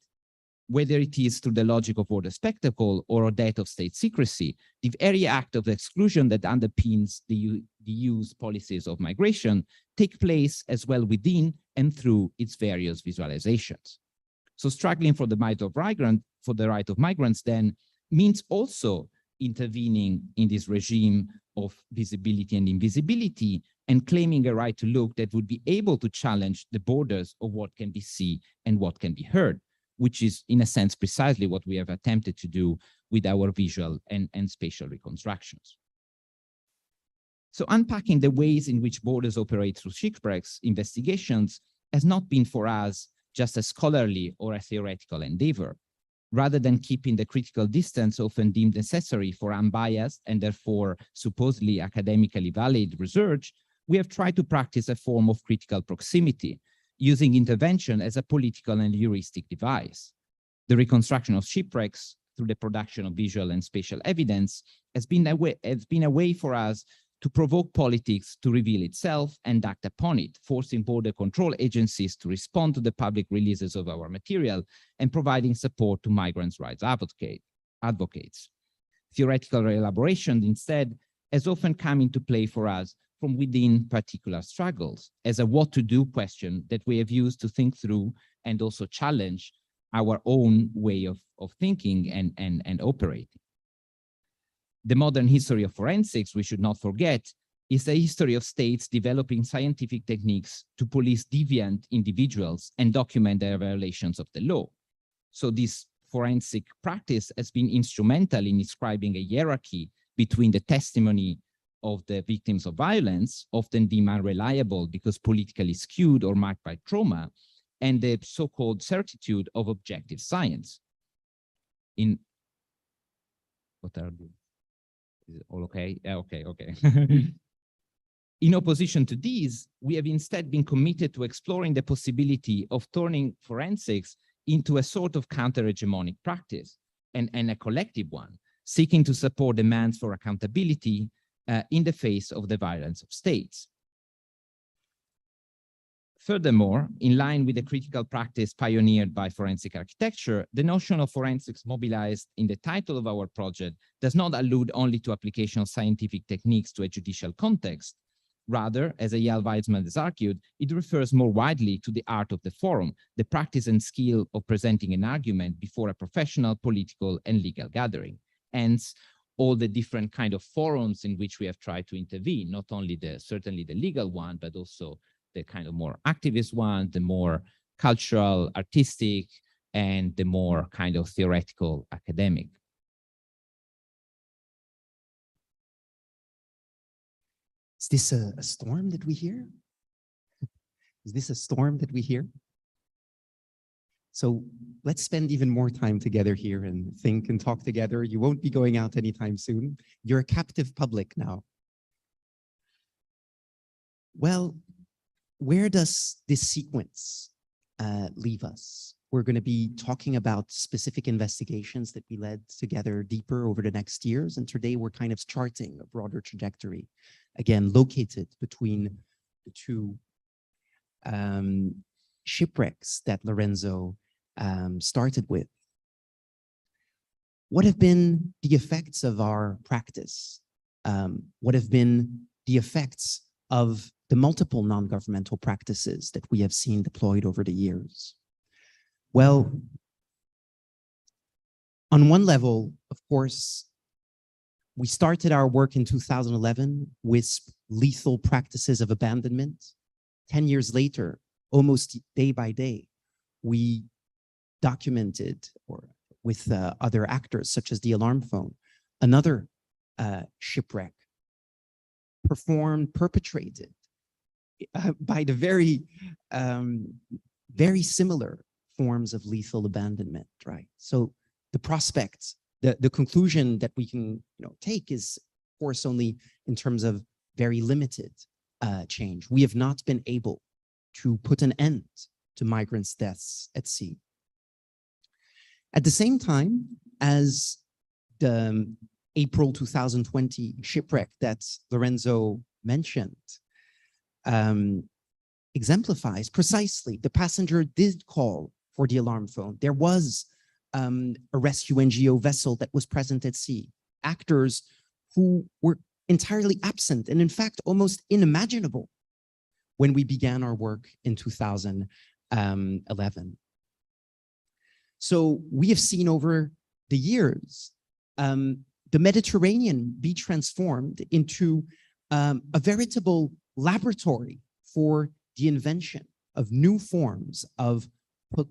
Whether it is through the logic of border spectacle or that of state secrecy, the very act of exclusion that underpins the EU's policies of migration take place as well within and through its various visualizations. So struggling for the right of migrants then means also intervening in this regime of visibility and invisibility and claiming a right to look that would be able to challenge the borders of what can be seen and what can be heard, which is, in a sense, precisely what we have attempted to do with our visual and spatial reconstructions. So unpacking the ways in which borders operate through shipwrecks investigations has not been for us just a scholarly or a theoretical endeavor. Rather than keeping the critical distance often deemed necessary for unbiased and therefore supposedly academically valid research, we have tried to practice a form of critical proximity, using intervention as a political and heuristic device. The reconstruction of shipwrecks through the production of visual and spatial evidence has been a way for us to provoke politics to reveal itself and act upon it, forcing border control agencies to respond to the public releases of our material and providing support to migrants' rights advocates. Theoretical elaboration, instead, has often come into play for us from within particular struggles as a what to do question that we have used to think through and also challenge our own way of thinking and operating. The modern history of forensics, we should not forget, is a history of states developing scientific techniques to police deviant individuals and document their violations of the law. So this forensic practice has been instrumental in describing a hierarchy between the testimony of the victims of violence, often deemed unreliable because politically skewed or marked by trauma, and the so-called certitude of objective science. What are you? Is it all okay? Yeah, okay. In opposition to these, we have instead been committed to exploring the possibility of turning forensics into a sort of counter-hegemonic practice and a collective one, seeking to support demands for accountability in the face of the violence of states. Furthermore, in line with the critical practice pioneered by forensic architecture, the notion of forensics mobilized in the title of our project does not allude only to application of scientific techniques to a judicial context. Rather, as Eyal Weizman has argued, it refers more widely to the art of the forum, the practice and skill of presenting an argument before a professional, political, and legal gathering. Hence, all the different kind of forums in which we have tried to intervene, not only certainly the legal one, but also the kind of more activist one, the more cultural, artistic, and the more kind of theoretical, academic. Is this a storm that we hear? Is this a storm that we hear? So let's spend even more time together here and think and talk together. You won't be going out anytime soon. You're a captive public now. Well, where does this sequence leave us? We're going to be talking about specific investigations that we led together deeper over the next years. And today we're kind of charting a broader trajectory, again, located between the two shipwrecks that Lorenzo started with. What have been the effects of our practice? What have been the effects of the multiple non-governmental practices that we have seen deployed over the years? Well, on one level, of course, we started our work in 2011 with lethal practices of abandonment. 10 years later, almost day by day, we documented, or with other actors such as the alarm phone, another shipwreck perpetrated by the very similar forms of lethal abandonment, right? So the prospects, the conclusion that we can take is, of course, only in terms of very limited change. We have not been able to put an end to migrants' deaths at sea. At the same time as the April 2020 shipwreck that Lorenzo mentioned exemplifies precisely, the passenger did call for the alarm phone. There was a rescue NGO vessel that was present at sea. Actors who were entirely absent and in fact almost unimaginable when we began our work in 2011. So we have seen over the years the Mediterranean be transformed into a veritable laboratory for the invention of new forms of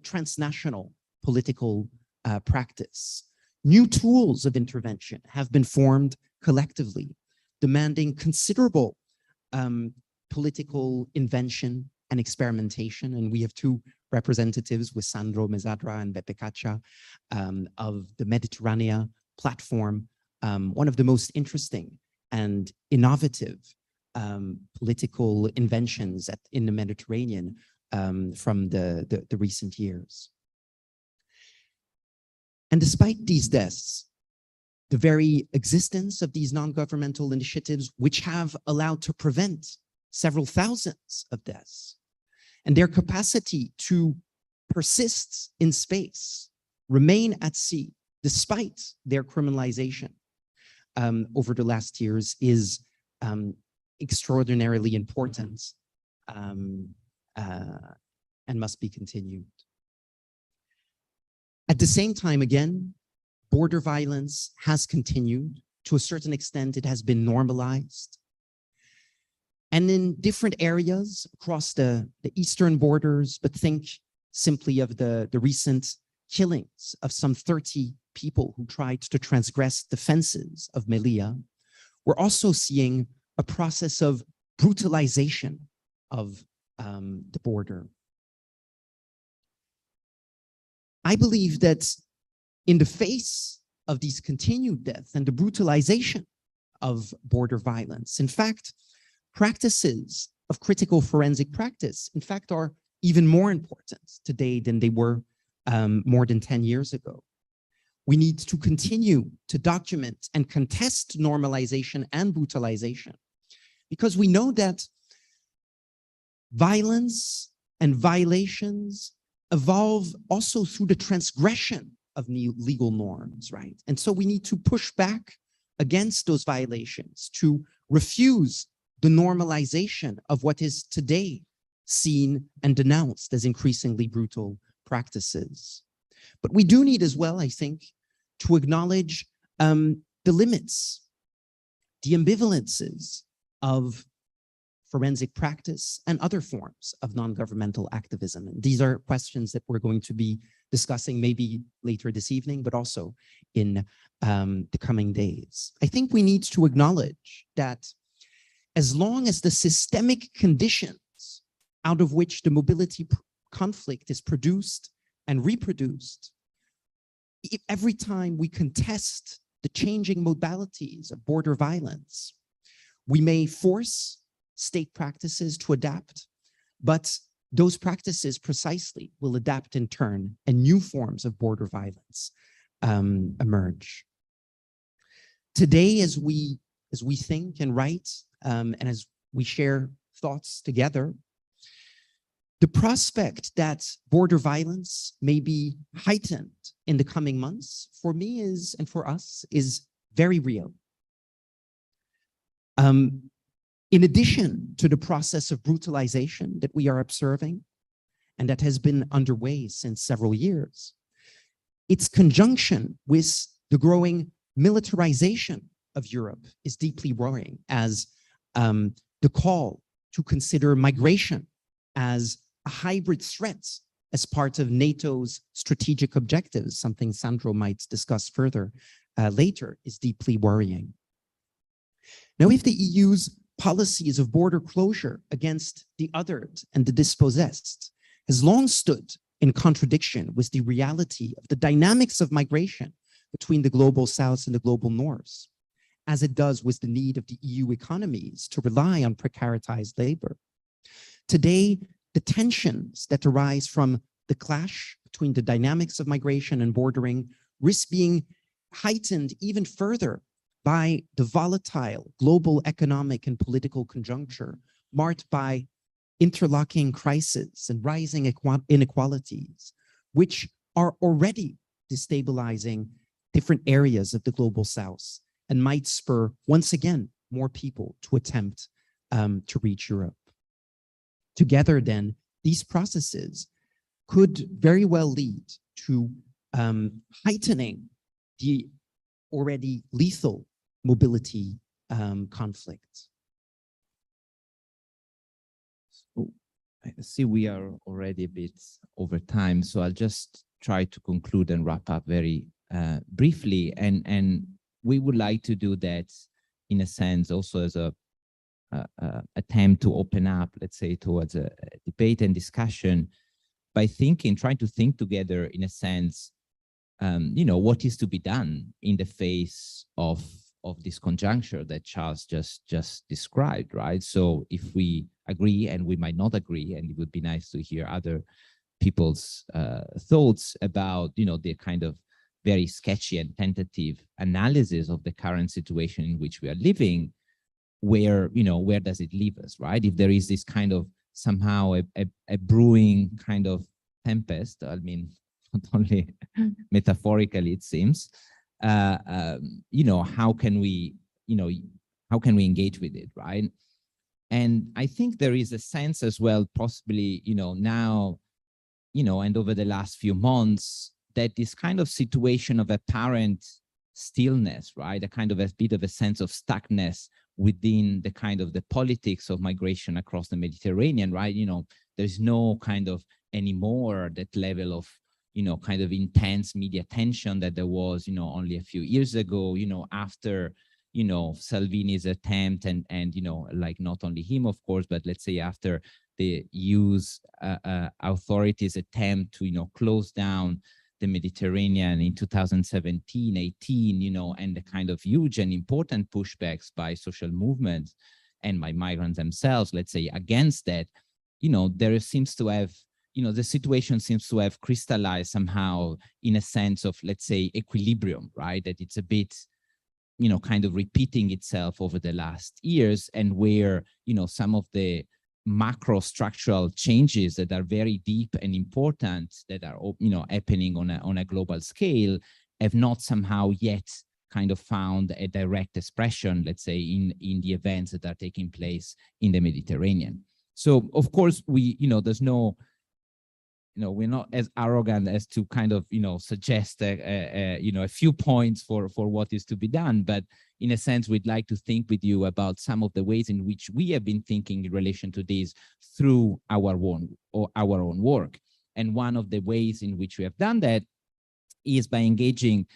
transnational political practice. New tools of intervention have been formed collectively, demanding considerable political invention and experimentation. And we have two representatives with Sandro Mezzadra and Beppe Caccia of the Mediterranean platform, one of the most interesting and innovative political inventions in the Mediterranean from the recent years. And despite these deaths, the very existence of these non-governmental initiatives, which have allowed to prevent several thousands of deaths, and their capacity to persist in space, remain at sea, despite their criminalization over the last years, is extraordinarily important and must be continued. At the same time, again, border violence has continued. To a certain extent, it has been normalized. And in different areas across the eastern borders, but think simply of the recent killings of some 30 people who tried to transgress the fences of Melilla, we're also seeing a process of brutalization of the border. I believe that in the face of these continued deaths and the brutalization of border violence, in fact, practices of critical forensic practice, in fact, are even more important today than they were more than 10 years ago. We need to continue to document and contest normalization and brutalization, because we know that violence and violations evolve also through the transgression of legal norms, right? And so we need to push back against those violations, to refuse the normalization of what is today seen and denounced as increasingly brutal practices. But we do need as well, I think, to acknowledge the limits, the ambivalences of forensic practice and other forms of non-governmental activism. And these are questions that we're going to be discussing maybe later this evening, but also in the coming days. I think we need to acknowledge that as long as the systemic conditions out of which the mobility conflict is produced and reproduced, every time we contest the changing modalities of border violence, we may force state practices to adapt, but those practices precisely will adapt in turn, and new forms of border violence emerge. Today, as we think and write, and as we share thoughts together, the prospect that border violence may be heightened in the coming months, for me is, and for us, is very real. In addition to the process of brutalization that we are observing, and that has been underway since several years, its conjunction with the growing militarization of Europe is deeply worrying, as the call to consider migration as a hybrid threat as part of NATO's strategic objectives, something Sandro might discuss further later, is deeply worrying. Now, if the EU's policies of border closure against the othered and the dispossessed has long stood in contradiction with the reality of the dynamics of migration between the global south and the global north, as it does with the need of the EU economies to rely on precaritized labor. Today, the tensions that arise from the clash between the dynamics of migration and bordering risk being heightened even further by the volatile global economic and political conjuncture marked by interlocking crises and rising inequalities, which are already destabilizing different areas of the global south and might spur, once again, more people to attempt to reach Europe. Together, then, these processes could very well lead to heightening the already lethal mobility conflict. So I see we are already a bit over time, so I'll just try to conclude and wrap up very briefly. And we would like to do that in a sense also as a attempt to open up, let's say, towards a debate and discussion by trying to think together in a sense, you know, what is to be done in the face of this conjuncture that Charles just described, right? So if we agree, and we might not agree, and it would be nice to hear other people's thoughts about, you know, the kind of very sketchy and tentative analysis of the current situation in which we are living, where, you know, where does it leave us, right? If there is this kind of somehow a brewing kind of tempest, I mean, not only metaphorically, it seems, you know, how can we engage with it, right? And I think there is a sense as well, possibly, now, and over the last few months, that this kind of situation of apparent stillness, right, a kind of a bit of a sense of stuckness within the kind of the politics of migration across the Mediterranean, right? There's no kind of anymore that level of, kind of intense media attention that there was, only a few years ago, after, Salvini's attempt and, like not only him, of course, but let's say after the EU's authorities attempt to, close down the Mediterranean in 2017, 18, and the kind of huge and important pushbacks by social movements and by migrants themselves, let's say, against that, there seems to have, the situation seems to have crystallized somehow in a sense of, let's say, equilibrium, right? That it's a bit, kind of repeating itself over the last years, and where, some of the macro structural changes that are very deep and important that are, happening on a global scale have not somehow yet kind of found a direct expression, let's say, in the events that are taking place in the Mediterranean. So, of course, there's no, we're not as arrogant as to kind of, suggest, a few points for what is to be done. But in a sense, we'd like to think with you about some of the ways in which we have been thinking in relation to this through our own work. And one of the ways in which we have done that is by engaging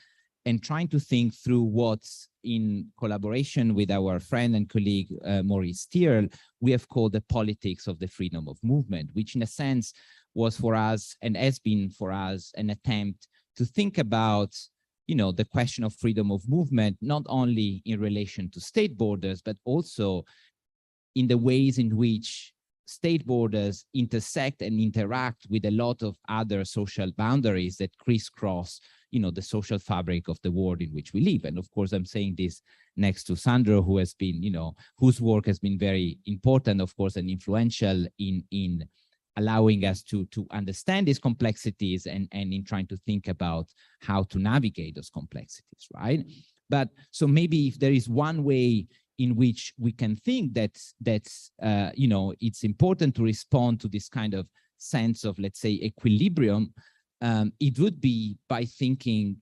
and trying to think through what's in collaboration with our friend and colleague, Maurice Tierl, we have called the politics of the freedom of movement, which in a sense was for us and has been for us an attempt to think about, the question of freedom of movement, not only in relation to state borders, but also in the ways in which state borders intersect and interact with a lot of other social boundaries that crisscross, the social fabric of the world in which we live. And of course, I'm saying this next to Sandro, who has been, whose work has been very important, of course, and influential in allowing us to understand these complexities and in trying to think about how to navigate those complexities, right? But so maybe if there is one way in which we can think that it's important to respond to this kind of sense of, let's say, equilibrium, it would be by thinking,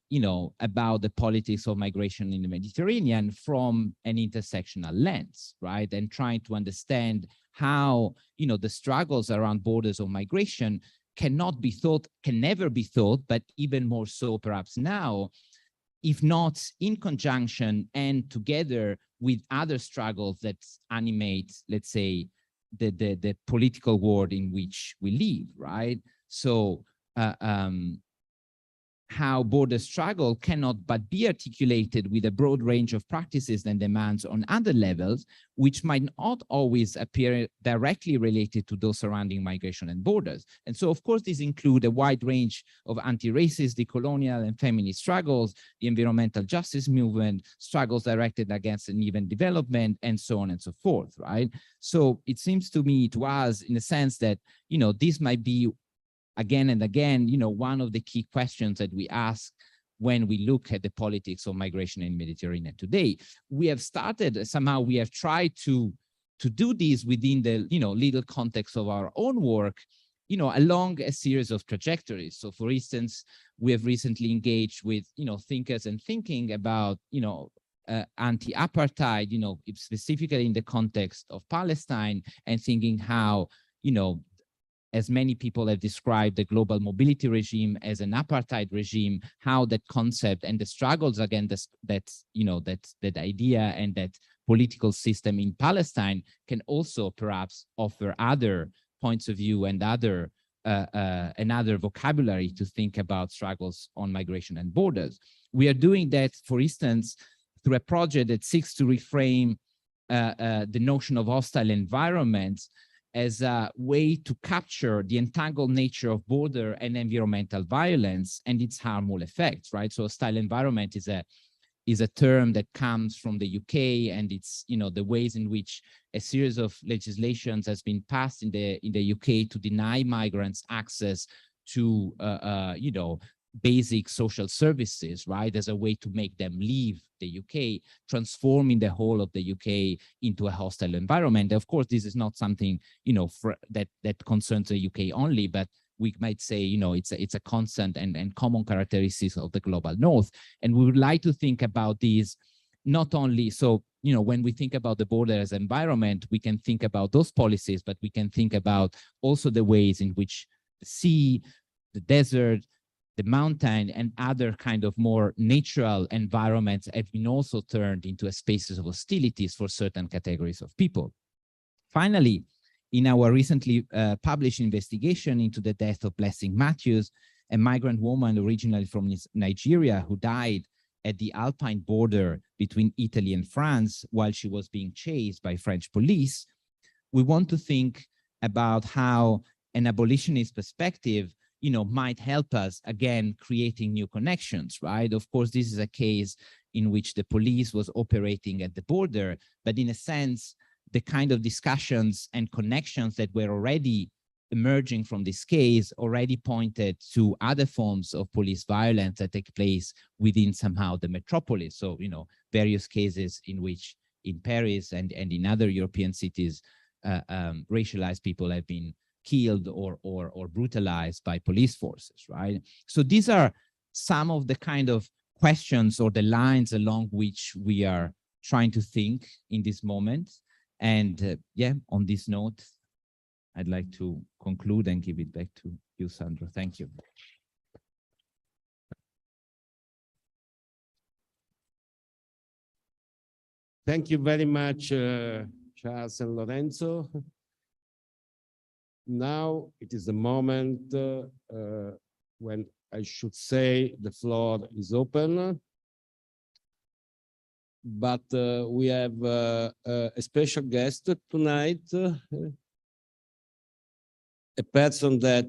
about the politics of migration in the Mediterranean from an intersectional lens, right? And trying to understand how, the struggles around borders of migration can never be thought, but even more so perhaps now, if not in conjunction and together with other struggles that animate, let's say, the political world in which we live, right? So how border struggle cannot but be articulated with a broad range of practices and demands on other levels, which might not always appear directly related to those surrounding migration and borders. And so, of course, these include a wide range of anti-racist, decolonial, and feminist struggles, the environmental justice movement, struggles directed against uneven development, and so on and so forth, right? So it seems to me, to us, in a sense that, this might be again and again, one of the key questions that we ask when we look at the politics of migration in the Mediterranean today. We have started, somehow we have tried to do this within the, legal context of our own work, along a series of trajectories. So for instance, we have recently engaged with, thinkers and thinking about, anti-apartheid, specifically in the context of Palestine, and thinking how, as many people have described the global mobility regime as an apartheid regime, how that concept and the struggles against that idea and that political system in Palestine can also perhaps offer other points of view and another vocabulary to think about struggles on migration and borders. We are doing that, for instance, through a project that seeks to reframe the notion of hostile environments as a way to capture the entangled nature of border and environmental violence and its harmful effects, right? So hostile environment is a term that comes from the UK, and it's, the ways in which a series of legislations has been passed in the UK to deny migrants access to, basic social services, right, as a way to make them leave the UK, transforming the whole of the UK into a hostile environment. Of course, this is not something, you know, that concerns the UK only, but we might say, you know, it's a constant and common characteristics of the global North. And we would like to think about these not only, so, you know, when we think about the border as environment, we can think about those policies, but we can think about also the ways in which the sea, the desert, the mountain, and other kind of more natural environments have been also turned into spaces of hostilities for certain categories of people. Finally, in our recently published investigation into the death of Blessing Matthews, a migrant woman originally from Nigeria who died at the Alpine border between Italy and France while she was being chased by French police, we want to think about how an abolitionist perspective, you know, might help us, again, creating new connections, right? Of course, this is a case in which the police was operating at the border, but in a sense, the kind of discussions and connections that were already emerging from this case already pointed to other forms of police violence that take place within somehow the metropolis. So, you know, various cases in which in Paris and in other European cities, racialized people have been killed or brutalized by police forces, right? So these are some of the kind of questions or the lines along which we are trying to think in this moment. And yeah, on this note, I'd like to conclude and give it back to you, Sandro. Thank you. Thank you very much, Charles and Lorenzo. Now it is the moment when I should say the floor is open. But we have a special guest tonight, a person that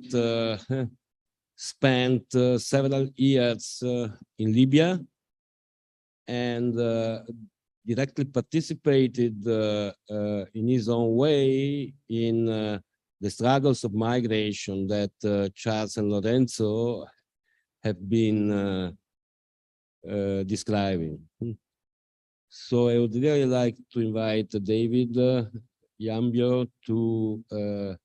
spent several years in Libya and directly participated in his own way in the struggles of migration that Charles and Lorenzo have been describing. So I would really like to invite David Yambio to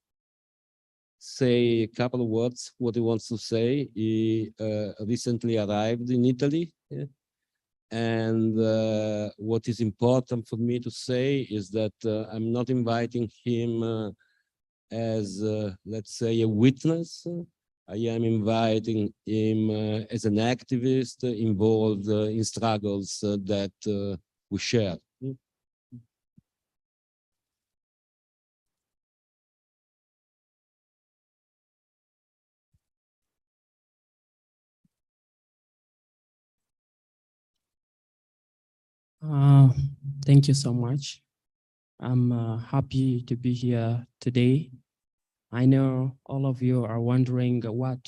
say a couple of words, what he wants to say. He recently arrived in Italy. And what is important for me to say is that I'm not inviting him as, let's say, a witness. I am inviting him as an activist involved in struggles that we share. Thank you so much. I'm happy to be here today. I know all of you are wondering what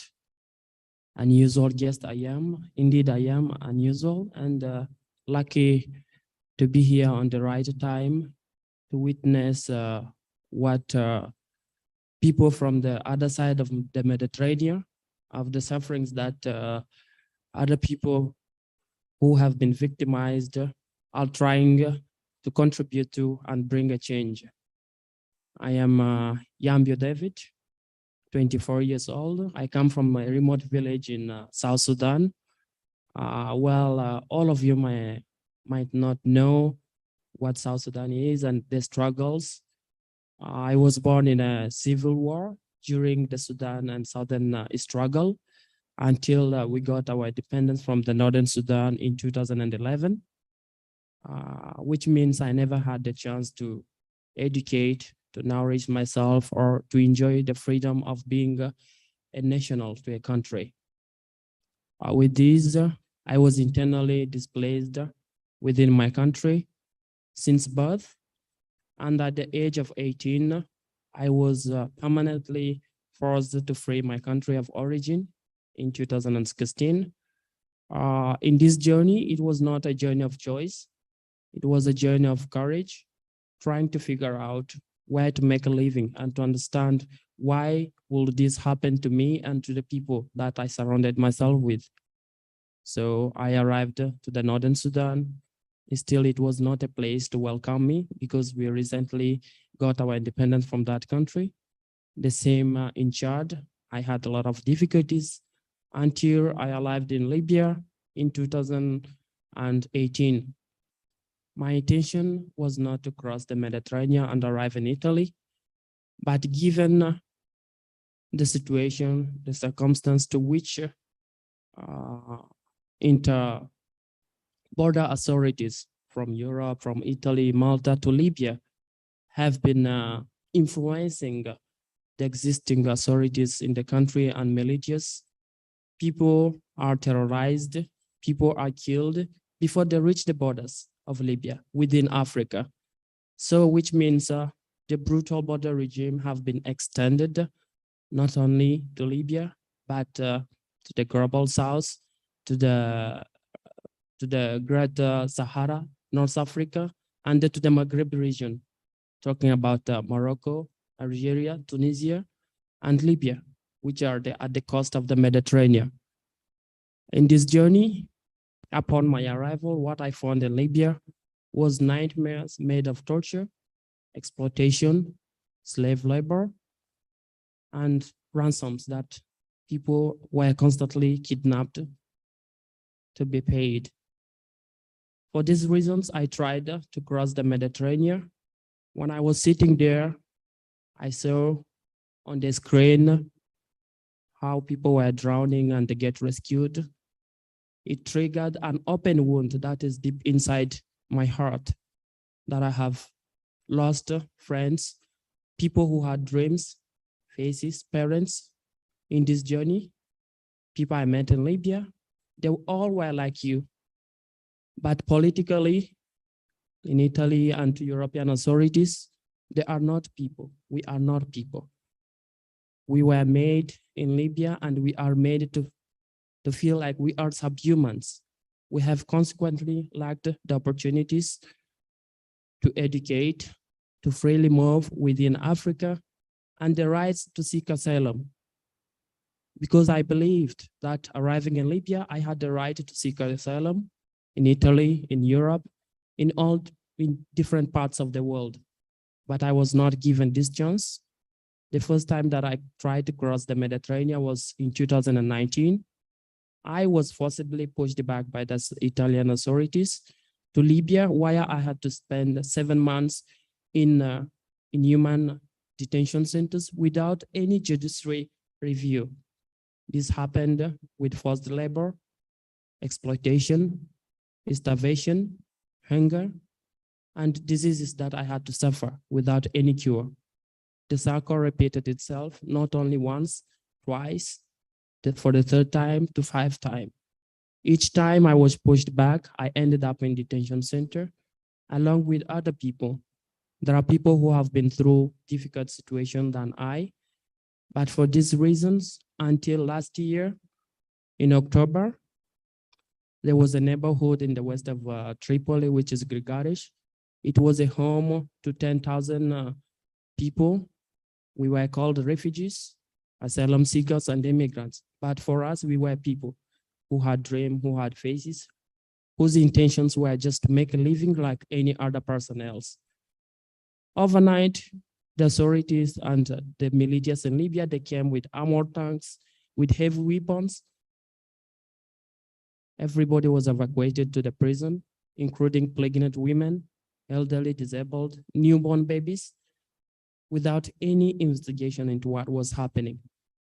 unusual guest I am. Indeed, I am unusual and lucky to be here on the right time to witness what people from the other side of the Mediterranean, of the sufferings that other people who have been victimized are trying to contribute to and bring a change. I am Yambio David, 24 years old. I come from a remote village in South Sudan. All of you might not know what South Sudan is and the struggles. I was born in a civil war during the Sudan and Southern struggle until we got our independence from the Northern Sudan in 2011, which means I never had the chance to educate, to nourish myself, or to enjoy the freedom of being a national to a country. With this, I was internally displaced within my country since birth. And at the age of 18, I was permanently forced to flee my country of origin in 2016. In this journey, it was not a journey of choice. It was a journey of courage, trying to figure out where to make a living and to understand why will this happen to me and to the people that I surrounded myself with? So I arrived to the Northern Sudan. Still, it was not a place to welcome me because we recently got our independence from that country. The same in Chad. I had a lot of difficulties until I arrived in Libya in 2018. My intention was not to cross the Mediterranean and arrive in Italy, but given the situation, the circumstance to which border authorities from Europe, from Italy, Malta to Libya have been influencing the existing authorities in the country and militias. People are terrorized, people are killed before they reach the borders of Libya within Africa. So which means the brutal border regime have been extended not only to Libya, but to the global south, to the Great Sahara, North Africa, and to the Maghreb region, talking about Morocco, Algeria, Tunisia, and Libya, which are at the coast of the Mediterranean. In this journey, upon my arrival, what I found in Libya was nightmares made of torture, exploitation, slave labor, and ransoms that people were constantly kidnapped to be paid. For these reasons, I tried to cross the Mediterranean. When I was sitting there, I saw on the screen how people were drowning and they get rescued. It triggered an open wound that is deep inside my heart, that I have lost friends, people who had dreams, faces, parents in this journey, people I met in Libya. They all were like you. But politically, in Italy and to European authorities, they are not people. We are not people. We were made in Libya and we are made to feel like we are subhumans. We have consequently lacked the opportunities to educate, to freely move within Africa, and the rights to seek asylum. Because I believed that arriving in Libya, I had the right to seek asylum in Italy, in Europe, in different parts of the world. But I was not given this chance. The first time that I tried to cross the Mediterranean was in 2019. I was forcibly pushed back by the Italian authorities to Libya, where I had to spend 7 months in human detention centers without any judiciary review. This happened with forced labor, exploitation, starvation, hunger, and diseases that I had to suffer without any cure. The cycle repeated itself not only once, twice, for the third time to 5 times. Each time I was pushed back, I ended up in detention center along with other people. There are people who have been through difficult situations than I, but for these reasons, until last year in October, there was a neighborhood in the west of Tripoli, which is Grigarish. It was a home to 10,000 people. We were called refugees, asylum seekers, and immigrants. But for us, we were people who had dreams, who had faces, whose intentions were just to make a living like any other person else. Overnight, the authorities and the militias in Libya, they came with armored tanks, with heavy weapons. Everybody was evacuated to the prison, including pregnant women, elderly, disabled, newborn babies, without any investigation into what was happening.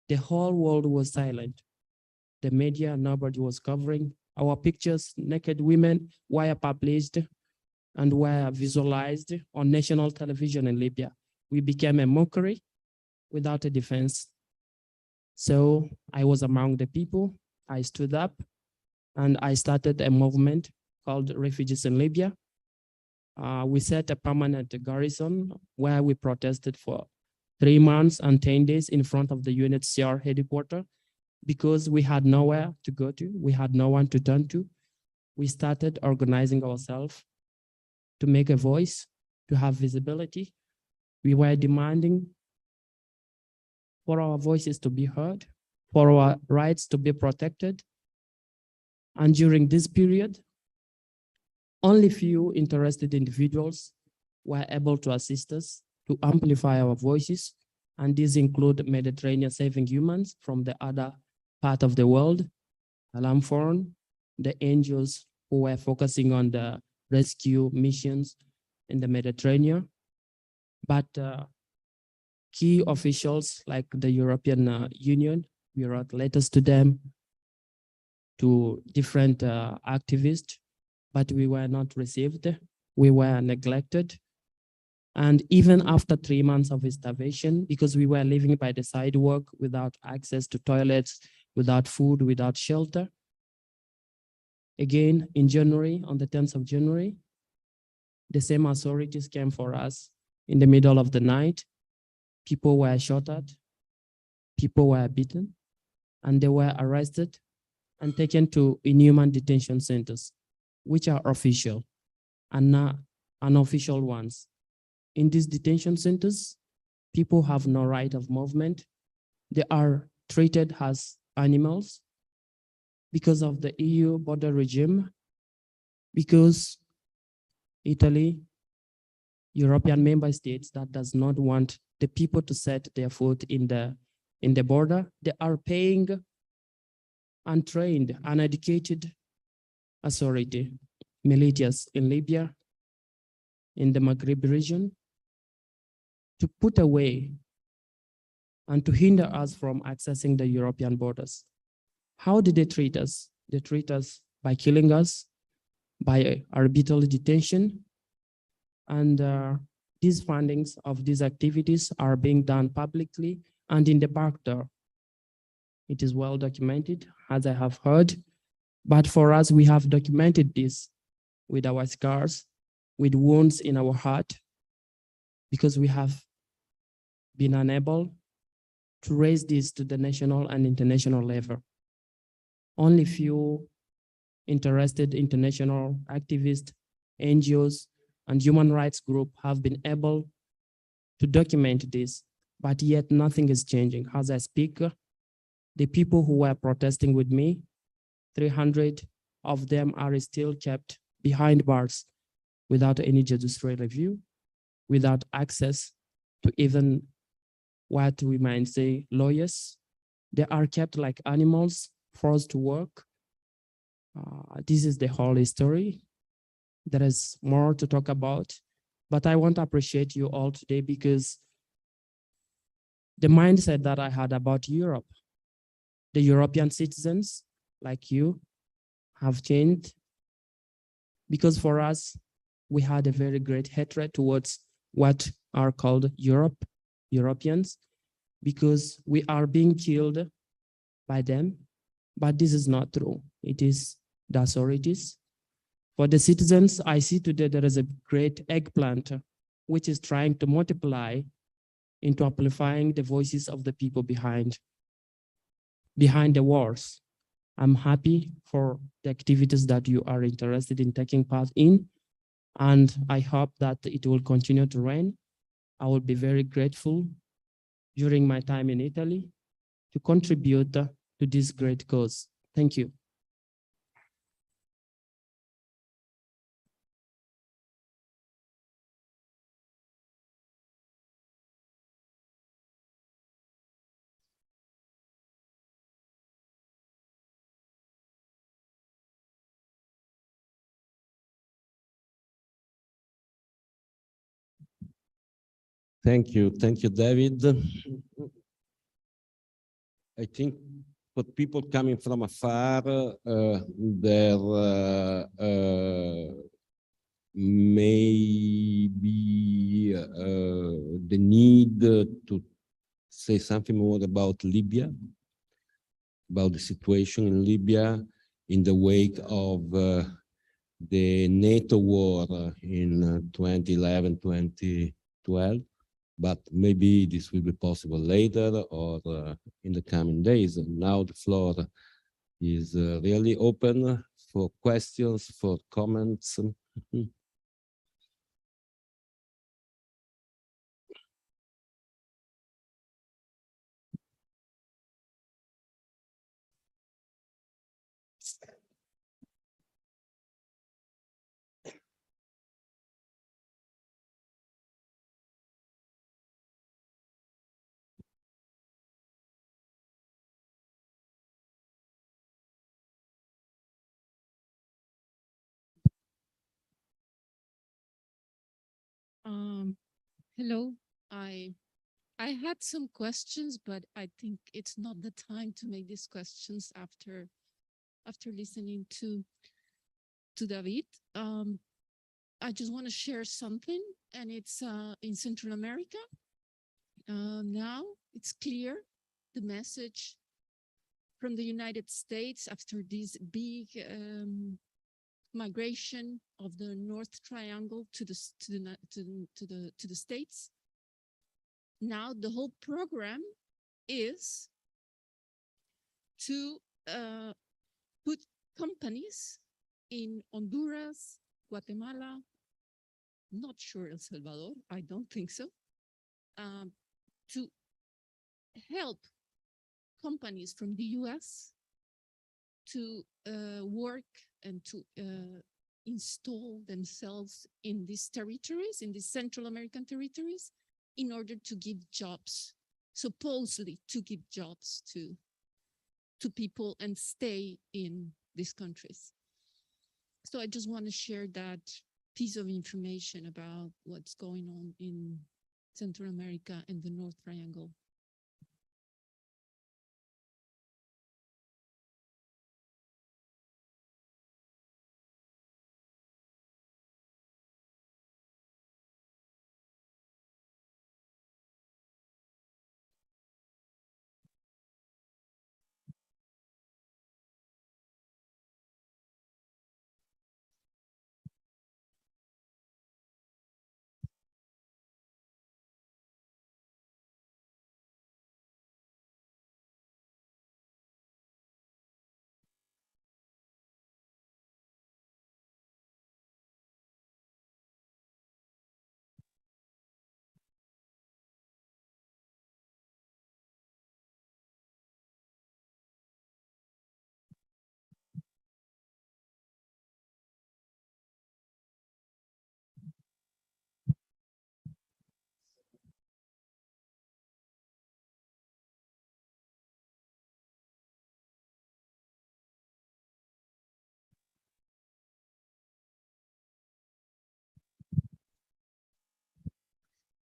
The whole world was silent. The media, nobody was covering. Our pictures, naked women, were published and were visualized on national television in Libya. We became a mockery without a defense. So I was among the people. I stood up and I started a movement called Refugees in Libya. We set a permanent garrison where we protested for 3 months and 10 days in front of the UNHCR headquarters because we had nowhere to go to. We had no one to turn to. We started organizing ourselves to make a voice, to have visibility. We were demanding for our voices to be heard, for our rights to be protected. And during this period, only few interested individuals were able to assist us to amplify our voices. And these include Mediterranean Saving Humans from the other part of the world, Alarm Forum, the NGOs who were focusing on the rescue missions in the Mediterranean. But key officials like the European Union, we wrote letters to them, to different activists, but we were not received. We were neglected. And even after 3 months of starvation, because we were living by the sidewalk without access to toilets, without food, without shelter. Again, in January, on the 10th of January, the same authorities came for us in the middle of the night. People were shot at, people were beaten, and they were arrested and taken to inhuman detention centers, which are official and not unofficial ones. In these detention centers, people have no right of movement. They are treated as animals because of the EU border regime, because Italy, European member states that does not want the people to set their foot in the border. They are paying untrained, uneducated authority, militias in Libya, in the Maghreb region, to put away and to hinder us from accessing the European borders. How did they treat us? They treat us by killing us, by arbitrary detention, and these findings of these activities are being done publicly and in the back door. It is well documented, as I have heard, but for us, we have documented this with our scars, with wounds in our heart, because we have been unable to raise this to the national and international level. Only few interested international activists, NGOs, and human rights groups have been able to document this, but yet nothing is changing. As I speak, the people who were protesting with me, 300 of them are still kept behind bars without any judicial review, without access to even what we might say lawyers. They are kept like animals, forced to work. This is the whole story. There is more to talk about, but I want to appreciate you all today because the mindset that I had about Europe, the European citizens like you have changed, because for us, we had a very great hatred towards what are called Europeans, because we are being killed by them, but this is not true. It is the authorities. For the citizens, I see today there is a great eggplant which is trying to multiply into amplifying the voices of the people behind the wars. I'm happy for the activities that you are interested in taking part in, and I hope that it will continue to rain. I will be very grateful during my time in Italy to contribute to this great cause. Thank you. Thank you, David. I think for people coming from afar, there may be the need to say something more about Libya, about the situation in Libya in the wake of the NATO war in 2011, 2012. But maybe this will be possible later or in the coming days. And now the floor is really open for questions, for comments. Hello. I had some questions, but I think it's not the time to make these questions after listening to David. I just want to share something, and it's in Central America. Now it's clear the message from the United States after this big migration of the North Triangle to the States. Now the whole program is to put companies in Honduras, Guatemala, not sure El Salvador, I don't think so, to help companies from the US to work and to install themselves in these territories, in these Central American territories, in order to give jobs, supposedly to give jobs to people and stay in these countries. So I just want to share that piece of information about what's going on in Central America and the North Triangle.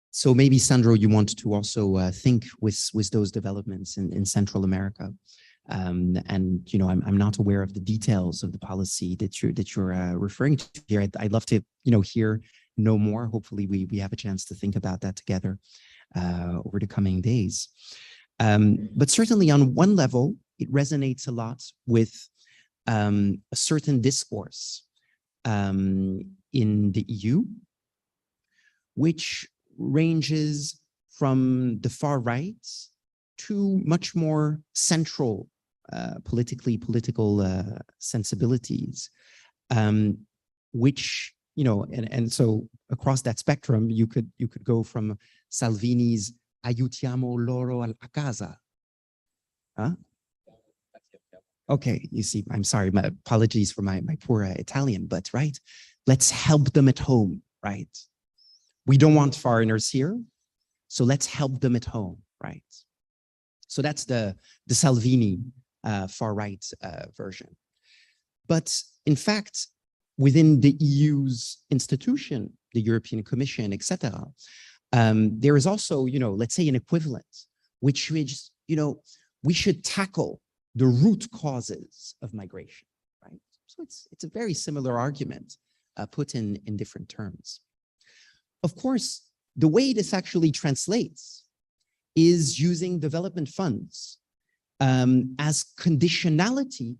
So maybe, Sandro, you want to also think with those developments in Central America. And you know, I'm not aware of the details of the policy that you're referring to here. I'd love to know more. Hopefully, we have a chance to think about that together over the coming days. But certainly, on one level, it resonates a lot with a certain discourse in the EU, which ranges from the far right to much more central political sensibilities, which, you know, and so across that spectrum, you could go from Salvini's "Aiutiamo loro a casa." Huh? Okay, you see, I'm sorry, my apologies for my poor Italian, but right, let's help them at home, right? We don't want foreigners here, so let's help them at home, right? So that's the Salvini far right version. But in fact, within the EU's institution, the European Commission, etc., there is also, you know, let's say an equivalent, which is, you know, we should tackle the root causes of migration, right? So it's a very similar argument put in different terms. Of course, the way this actually translates is using development funds as conditionality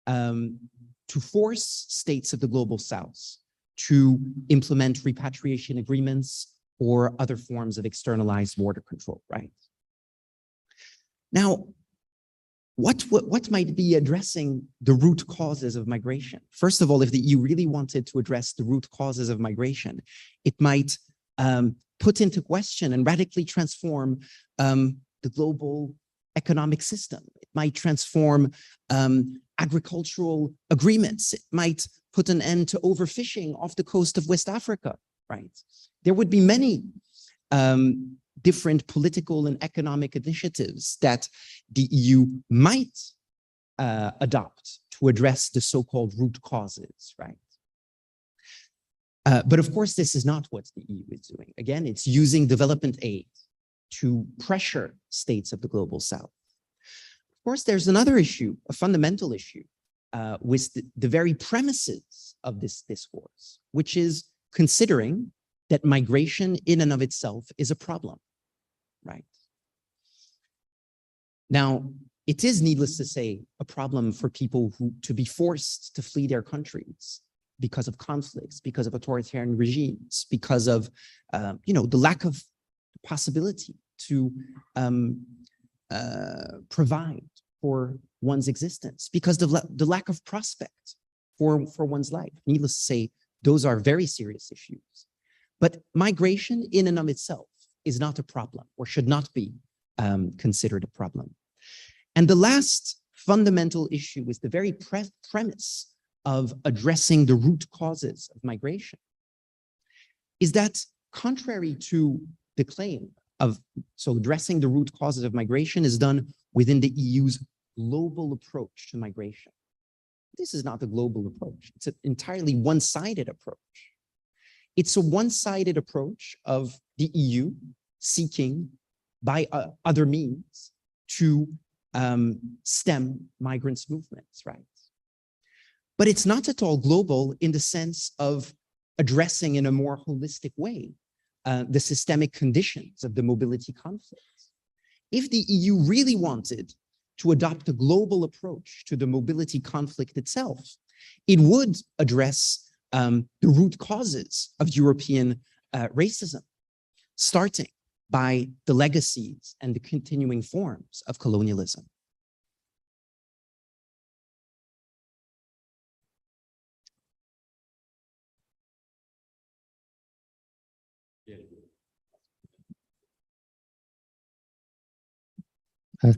to force states of the global south to implement repatriation agreements or other forms of externalized border control, right? Now, what might be addressing the root causes of migration? First of all, if the EU really wanted to address the root causes of migration, it might put into question and radically transform the global economic system. It might transform agricultural agreements. It might put an end to overfishing off the coast of West Africa, right? There would be many different political and economic initiatives that the EU might adopt to address the so-called root causes, right? But of course, this is not what the EU is doing. Again, it's using development aid to pressure states of the global south. Of course, there's another issue, a fundamental issue, with the very premises of this discourse, which is considering that migration in and of itself is a problem, right? Now, it is needless to say a problem for people to be forced to flee their countries because of conflicts, because of authoritarian regimes, because of the lack of possibility to provide for one's existence, because of the lack of prospect for one's life. Needless to say, those are very serious issues. But migration in and of itself is not a problem, or should not be considered a problem. And the last fundamental issue is the very premise of addressing the root causes of migration, is that contrary to the claim of, so addressing the root causes of migration is done within the EU's global approach to migration. This is not a global approach. It's an entirely one-sided approach. It's a one-sided approach of the EU seeking by other means to stem migrants' movements, right? But it's not at all global in the sense of addressing in a more holistic way the systemic conditions of the mobility conflicts. If the EU really wanted to adopt a global approach to the mobility conflict itself, it would address the root causes of European racism, starting by the legacies and the continuing forms of colonialism.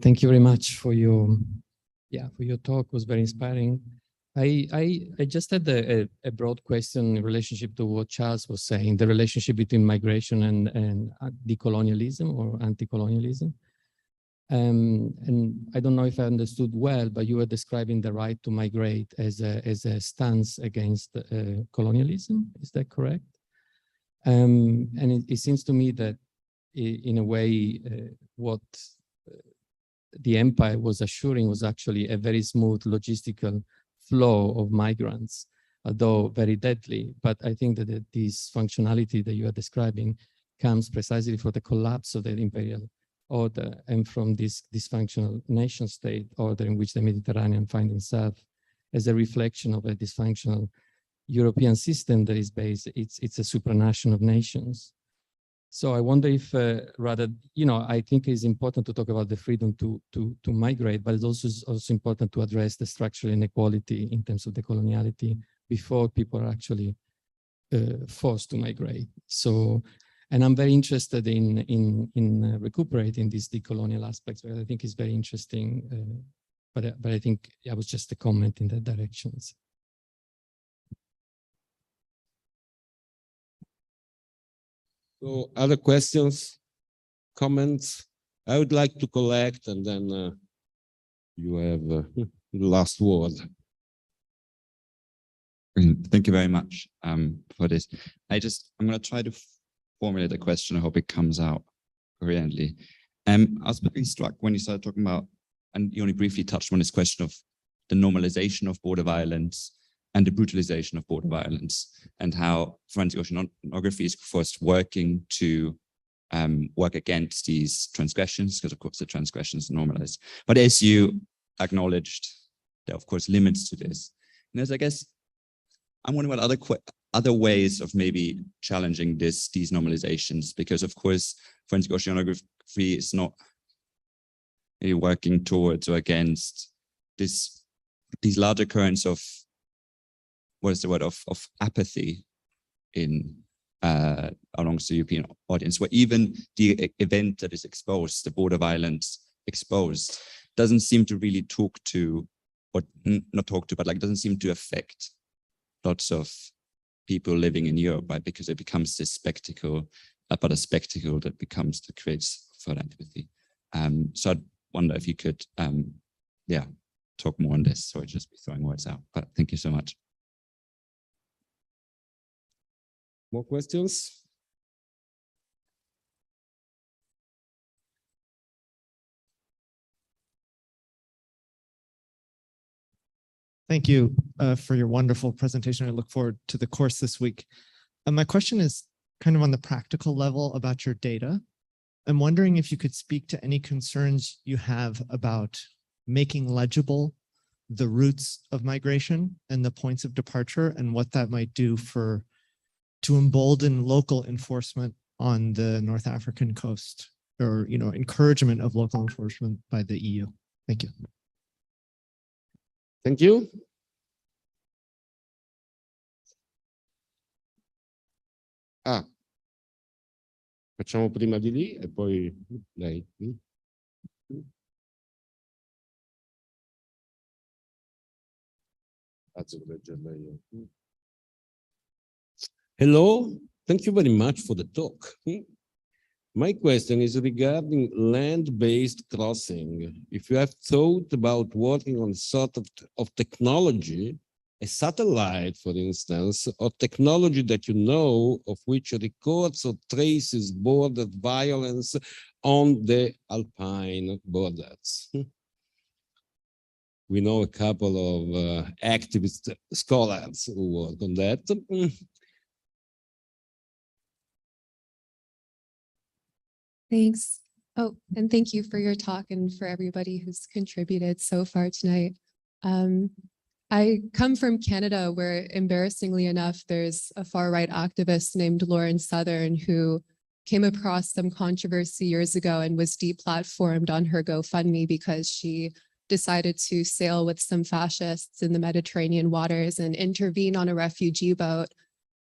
Thank you very much for your talk. It was very inspiring. I just had a broad question in relationship to what Charles was saying, the relationship between migration and decolonialism or anti-colonialism. And I don't know if I understood well, but you were describing the right to migrate as a stance against colonialism. Is that correct? And it seems to me that in a way, what the empire was assuring was actually a very smooth logistical flow of migrants, although very deadly. But I think that this functionality that you are describing comes precisely for the collapse of the imperial order and from this dysfunctional nation state order in which the Mediterranean finds itself as a reflection of a dysfunctional European system that is based, it's a supranational of nations. So I wonder if rather, I think it's important to talk about the freedom to migrate, but it's also important to address the structural inequality in terms of the coloniality before people are actually forced to migrate. So, and I'm very interested in recuperating these decolonial aspects, because I think it's very interesting. But I think I was just a comment in that direction. So other questions, comments? I would like to collect, and then you have the last word. Thank you very much for this. I'm going to try to formulate a question. I hope it comes out coherently. I was particularly struck when you started talking about, and you only briefly touched on this question of the normalization of border violence and the brutalization of border violence, and how forensic oceanography is first working to work against these transgressions, because of course the transgressions are normalized. But as you acknowledged, there are of course limits to this. And as I guess, I'm wondering about other ways of maybe challenging these normalizations, because of course forensic oceanography is not really working towards or against these larger currents of, what is the word, of apathy in amongst the European audience, where even the event that is exposed, the border violence exposed, doesn't seem to really talk to or not talked to, but like doesn't seem to affect lots of people living in Europe, right? Because it becomes this spectacle, but a spectacle that creates further empathy. So I wonder if you could, talk more on this. Sorry, just be throwing words out, but thank you so much. More questions? Thank you for your wonderful presentation. I look forward to the course this week. My question is kind of on the practical level about your data. I'm wondering if you could speak to any concerns you have about making legible the routes of migration and the points of departure, and what that might do to embolden local enforcement on the North African coast, or encouragement of local enforcement by the EU. Thank you. Thank you. Facciamo prima di lì e poi lei. Hello, thank you very much for the talk. My question is regarding land-based crossing. If you have thought about working on sort of technology, a satellite, for instance, or technology that you know of which records or traces border violence on the Alpine borders. We know a couple of activist scholars who work on that. Thanks. Oh, and thank you for your talk and for everybody who's contributed so far tonight. I come from Canada, where embarrassingly enough, there's a far-right activist named LORENZO who came across some controversy years ago and was deplatformed on her GoFundMe because she decided to sail with some fascists in the Mediterranean waters and intervene on a refugee boat.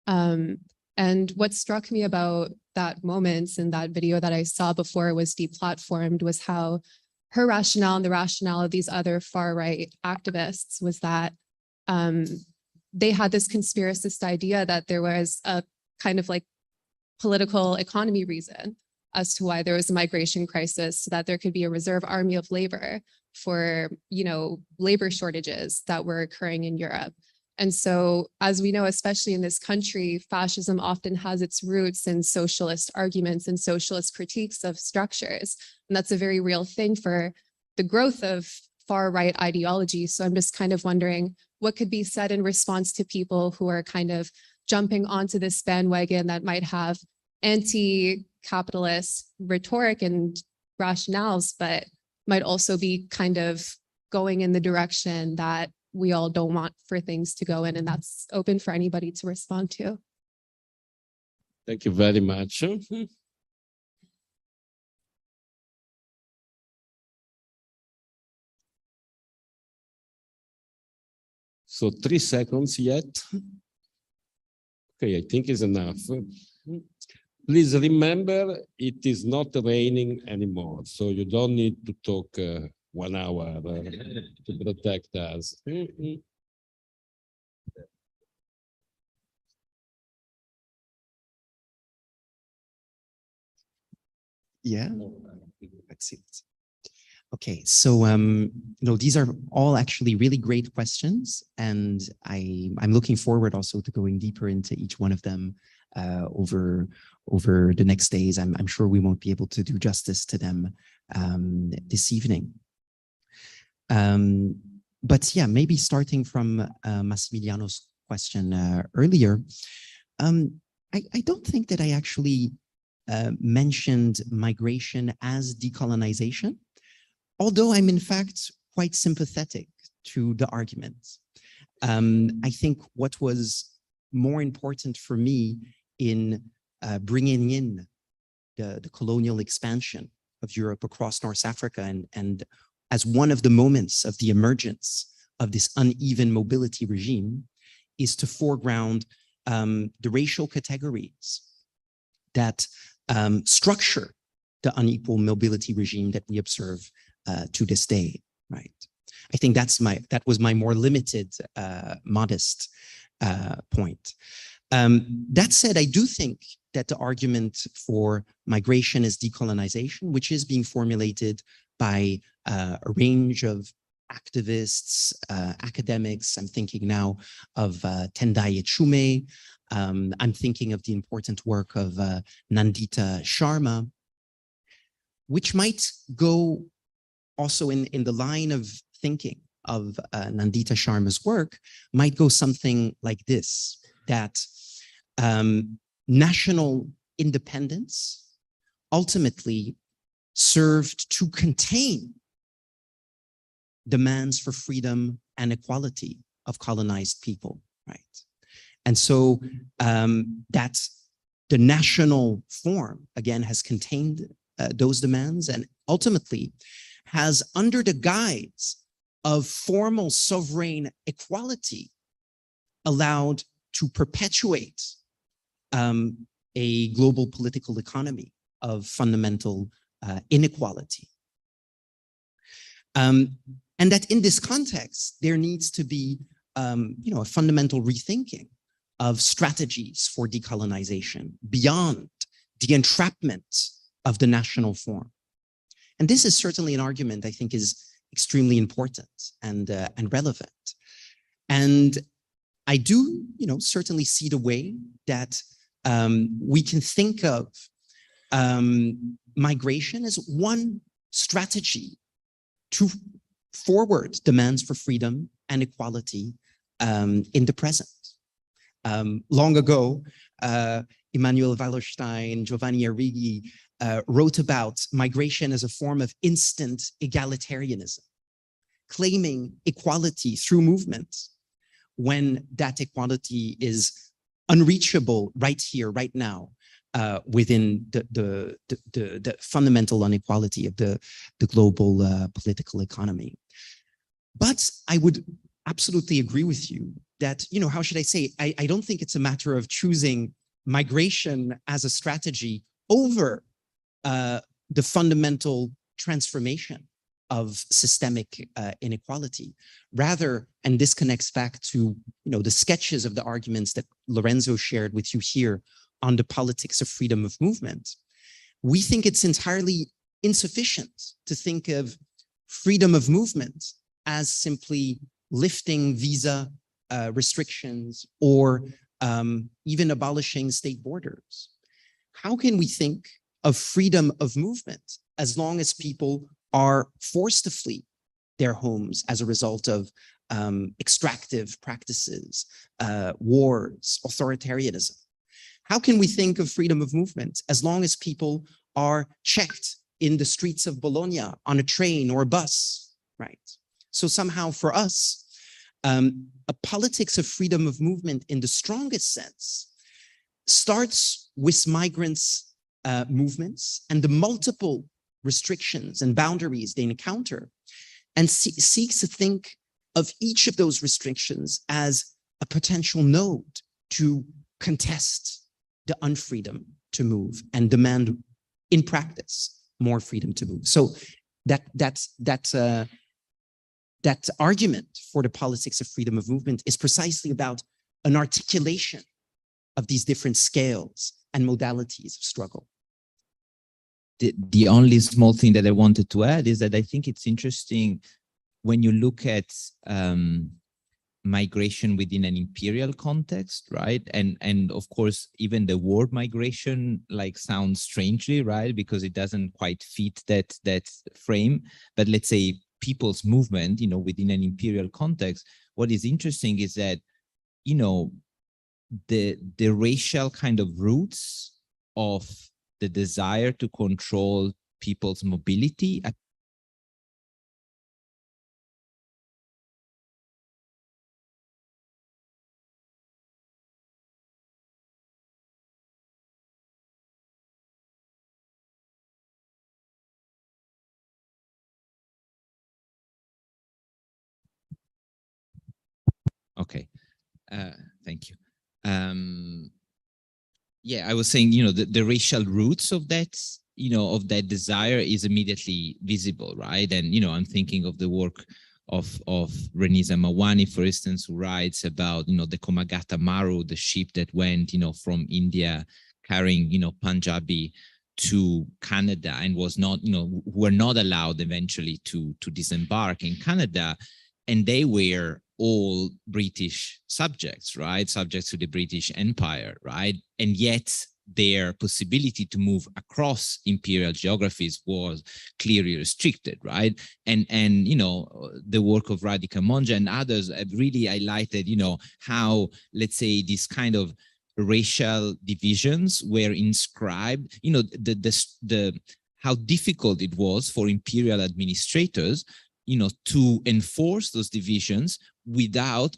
And what struck me about that moment in that video that I saw before it was deplatformed was how her rationale and the rationale of these other far-right activists was that they had this conspiracist idea that there was a kind of like political economy reason as to why there was a migration crisis, so that there could be a reserve army of labor for, labor shortages that were occurring in Europe. And so, as we know, especially in this country, fascism often has its roots in socialist arguments and socialist critiques of structures. And that's a very real thing for the growth of far-right ideology. So I'm just kind of wondering what could be said in response to people who are kind of jumping onto this bandwagon that might have anti-capitalist rhetoric and rationales, but might also be kind of going in the direction that we all don't want for things to go in, and that's open for anybody to respond to. Thank you very much. So 3 seconds yet. Okay, I think is enough. Please remember, it is not raining anymore, so you don't need to talk 1 hour to protect us. Yeah, that's it. Okay, so these are all actually really great questions, and I'm looking forward also to going deeper into each one of them over the next days. I'm sure we won't be able to do justice to them this evening. But yeah, maybe starting from Massimiliano's question earlier, I don't think that I actually mentioned migration as decolonization, although I'm in fact quite sympathetic to the argument. I think what was more important for me in bringing in the colonial expansion of Europe across North Africa and as one of the moments of the emergence of this uneven mobility regime is to foreground the racial categories that structure the unequal mobility regime that we observe to this day, right? I think that was my more limited, modest point. That said, I do think that the argument for migration is decolonization, which is being formulated by a range of activists, academics. I'm thinking now of Tendai Echume. I'm thinking of the important work of Nandita Sharma, which might go also in the line of thinking of Nandita Sharma's work, might go something like this, that national independence ultimately served to contain demands for freedom and equality of colonized people, right? And so that the national form, again, has contained those demands and ultimately has, under the guise of formal sovereign equality, allowed to perpetuate a global political economy of fundamental inequality. And that in this context, there needs to be a fundamental rethinking of strategies for decolonization beyond the entrapment of the national form. And this is certainly an argument I think is extremely important and relevant. And I do, certainly see the way that we can think of migration as one strategy to forward demands for freedom and equality in the present. Long ago, Immanuel Wallerstein, Giovanni Arrighi wrote about migration as a form of instant egalitarianism, claiming equality through movement when that equality is unreachable right here, right now, within the fundamental inequality of the global political economy. But I would absolutely agree with you that, how should I say, I don't think it's a matter of choosing migration as a strategy over the fundamental transformation of systemic inequality. Rather, and this connects back to the sketches of the arguments that Lorenzo shared with you here on the politics of freedom of movement, we think it's entirely insufficient to think of freedom of movement as simply lifting visa restrictions or even abolishing state borders. How can we think of freedom of movement as long as people are forced to flee their homes as a result of extractive practices, wars, authoritarianism? How can we think of freedom of movement as long as people are checked in the streets of Bologna on a train or a bus, right? So somehow for us, a politics of freedom of movement in the strongest sense starts with migrants' movements and the multiple restrictions and boundaries they encounter, and seeks to think of each of those restrictions as a potential node to contest the unfreedom to move and demand in practice more freedom to move. So that argument for the politics of freedom of movement is precisely about an articulation of these different scales and modalities of struggle. The only small thing that I wanted to add is that I think it's interesting when you look at migration within an imperial context, right? And of course, even the word migration sounds strangely, right? Because it doesn't quite fit that frame. But let's say people's movement, within an imperial context, what is interesting is that, the racial kind of roots of the desire to control people's mobility Okay, thank you. Yeah, I was saying, the racial roots of that, of that desire is immediately visible, right? And, I'm thinking of the work Renisa Mawani, for instance, who writes about, the Komagata Maru, the ship that went, from India carrying, Punjabi to Canada and was not, were not allowed eventually to disembark in Canada. And they were all British subjects, right? Subjects to the British Empire, right? And yet their possibility to move across imperial geographies was clearly restricted, right? And the work of Radhika Monja and others have really highlighted, how, let's say, this kind of racial divisions were inscribed, how difficult it was for imperial administrators, to enforce those divisions without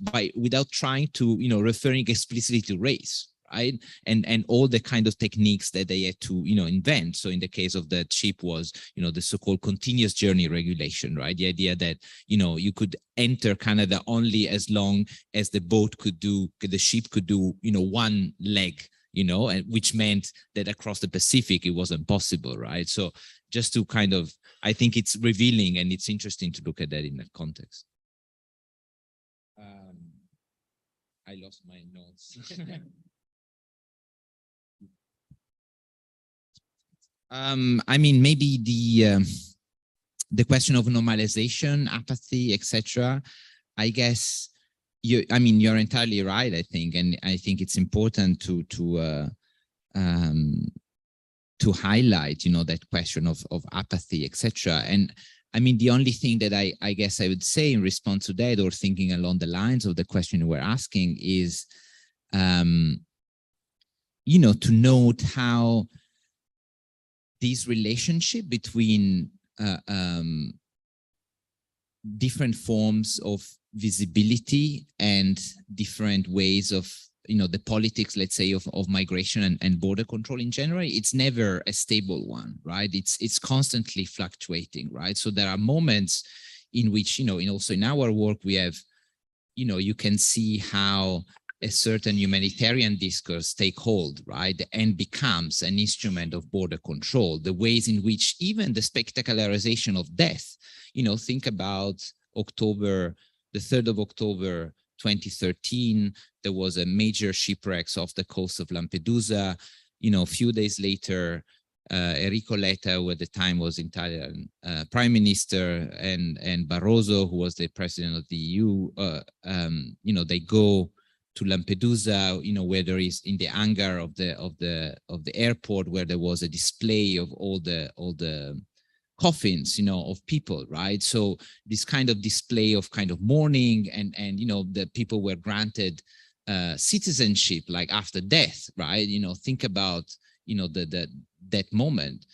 trying to, referring explicitly to race, right? And all the kind of techniques that they had to, invent. So in the case of the ship was, the so-called continuous journey regulation, right? The idea that, you could enter Canada only as long as the ship could do, one leg, and which meant that across the Pacific, it wasn't possible, right? So just to kind of, I think it's revealing and it's interesting to look at that in that context. I lost my notes. I mean, maybe the question of normalization, apathy, etc. I guess you're entirely right, I think, and I think it's important to highlight, that question of apathy, etc. And I mean, the only thing that I guess I would say in response to that, or thinking along the lines of the question you were asking, is, to note how this relationship between different forms of visibility and different ways of, the politics, let's say, of migration and border control in general, it's never a stable one, right? It's constantly fluctuating, right? So there are moments in which, also in our work, we have, you can see how a certain humanitarian discourse take hold, right? And becomes an instrument of border control, the ways in which even the spectacularization of death, think about the 3rd of October, 2013, there was a major shipwreck off the coast of Lampedusa. A few days later, Enrico Letta, who at the time was Italian prime minister, and Barroso, who was the president of the EU, they go to Lampedusa, where there is, in the hangar of the airport, where there was a display of all the coffins, of people, right? So this kind of display of kind of mourning, and the people were granted citizenship like after death, right? Think about that moment,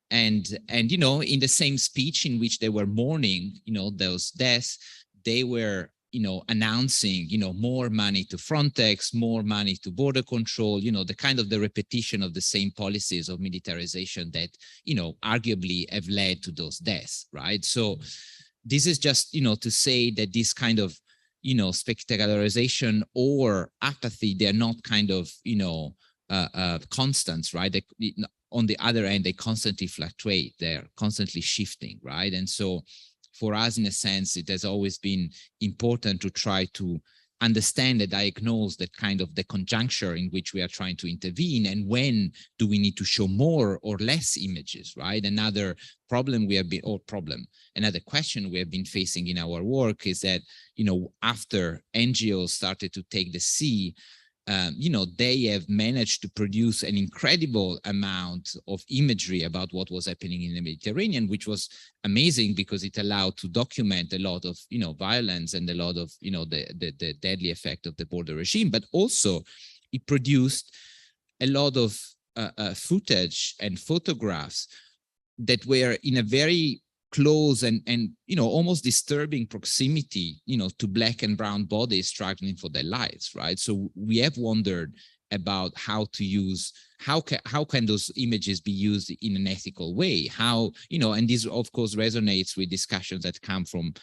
and in the same speech in which they were mourning, those deaths, they were announcing, more money to Frontex, more money to border control, the kind of the repetition of the same policies of militarization that, arguably have led to those deaths, right? So this is just, to say that this kind of, spectacularization or apathy, they're not kind of, constants, right? On the other end, they constantly fluctuate, they're constantly shifting, right? And so for us, in a sense, it has always been important to try to understand and diagnose the kind of the conjuncture in which we are trying to intervene, and when do we need to show more or less images, right? Another problem another question we have been facing in our work is that, after NGOs started to take the sea, they have managed to produce an incredible amount of imagery about what was happening in the Mediterranean, which was amazing because it allowed to document a lot of, violence and a lot of, the deadly effect of the border regime, but also it produced a lot of footage and photographs that were in a very close and almost disturbing proximity, to Black and brown bodies struggling for their lives, right? So we have wondered about how to use, how can those images be used in an ethical way? How, and this of course resonates with discussions that come from,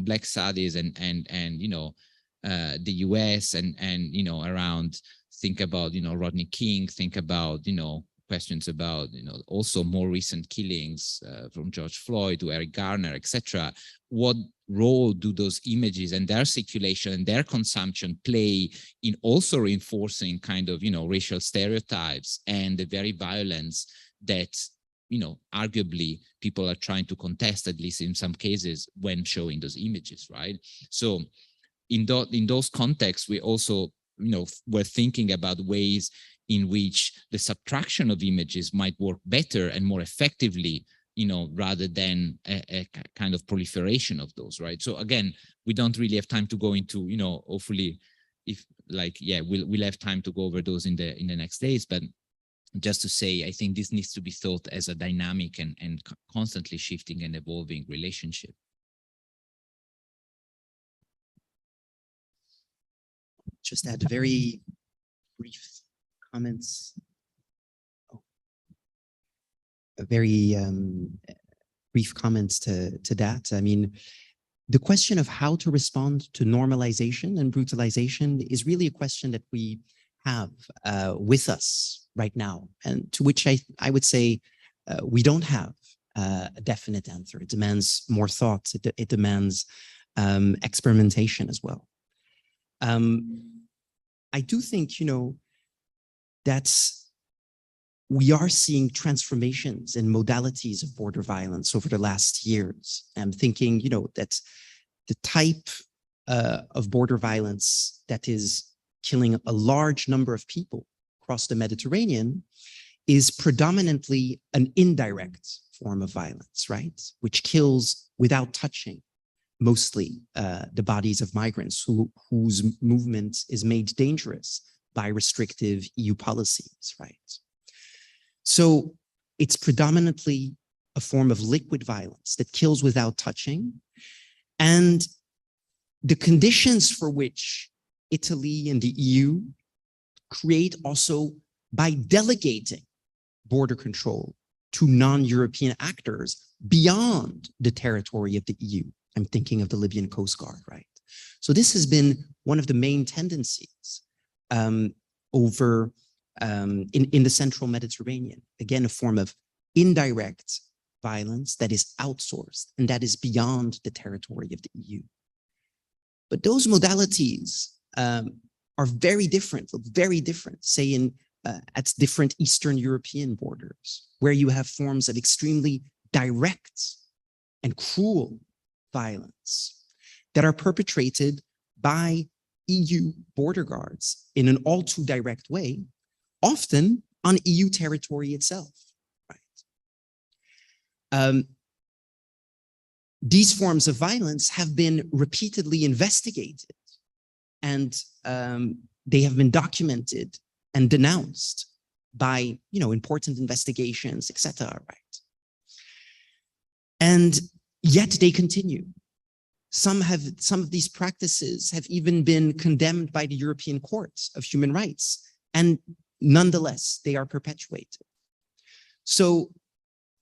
Black studies and the US and around, think about, Rodney King, think about, questions about, also more recent killings from George Floyd to Eric Garner, etc. What role do those images and their circulation and their consumption play in also reinforcing kind of, racial stereotypes and the very violence that, arguably people are trying to contest, at least in some cases, when showing those images, right? So in those contexts, we also, we're thinking about ways in which the subtraction of images might work better and more effectively, rather than a kind of proliferation of those, right? So again, we don't really have time to go into, hopefully, if we'll have time to go over those in the next days. But just to say, I think this needs to be thought as a dynamic and constantly shifting and evolving relationship. Just add very brief comments. Very brief comments to that. I mean, the question of how to respond to normalization and brutalization is really a question that we have with us right now, and to which I would say we don't have a definite answer. It demands more thought. It demands experimentation as well. I do think, that we are seeing transformations in modalities of border violence over the last years. I'm thinking, that the type of border violence that is killing a large number of people across the Mediterranean is predominantly an indirect form of violence, right? Which kills without touching mostly the bodies of migrants whose movement is made dangerous by restrictive EU policies, right? So it's predominantly a form of liquid violence that kills without touching. And the conditions for which Italy and the EU create also by delegating border control to non-European actors beyond the territory of the EU. I'm thinking of the Libyan Coast Guard, right? So this has been one of the main tendencies over in the central Mediterranean. Again, a form of indirect violence that is outsourced and that is beyond the territory of the EU. But those modalities are very different, say at different Eastern European borders, where you have forms of extremely direct and cruel violence that are perpetrated by EU border guards in an all too direct way, often on EU territory itself, right? These forms of violence have been repeatedly investigated, and they have been documented and denounced by, important investigations, etc., right? And yet they continue. Some of these practices have even been condemned by the European Court of Human Rights, and nonetheless, they are perpetuated. So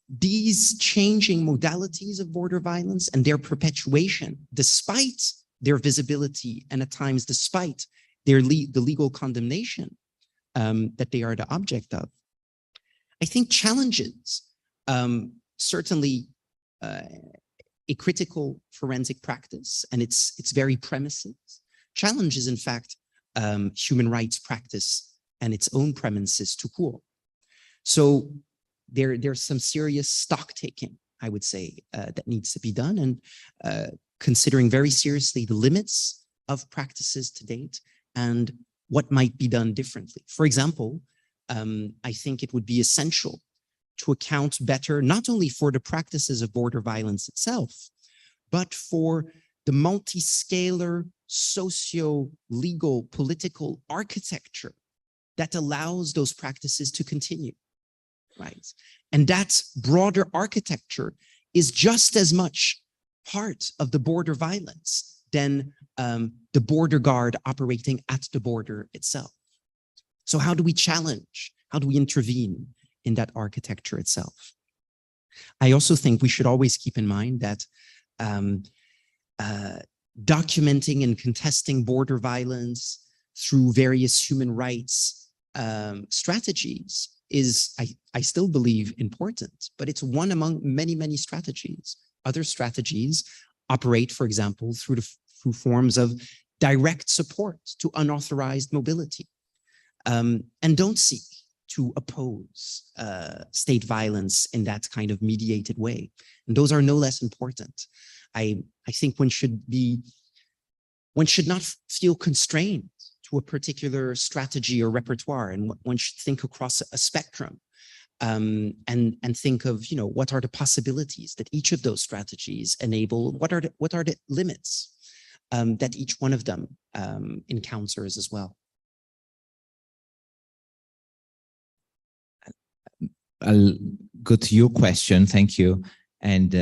these changing modalities of border violence and their perpetuation, despite their visibility and at times despite the legal condemnation that they are the object of, I think challenges certainly a critical forensic practice and its very premises, challenges, in fact, human rights practice and its own premises to cool. So there's some serious stock taking, I would say, that needs to be done, and considering very seriously the limits of practices to date and what might be done differently. For example, I think it would be essential to account better, not only for the practices of border violence itself, but for the multi-scalar socio-legal political architecture that allows those practices to continue, right? And that broader architecture is just as much part of the border violence than the border guard operating at the border itself. So how do we challenge? How do we intervene in that architecture itself? I also think we should always keep in mind that documenting and contesting border violence through various human rights strategies is, I still believe, important, but it's one among many, many strategies. Other strategies operate, for example, through forms of direct support to unauthorized mobility, and don't seek to oppose state violence in that kind of mediated way. And those are no less important. I think one should not feel constrained to a particular strategy or repertoire, and one should think across a spectrum, and think of, what are the possibilities that each of those strategies enable? What are the limits that each one of them encounters as well? I'll go to your question. Thank you. And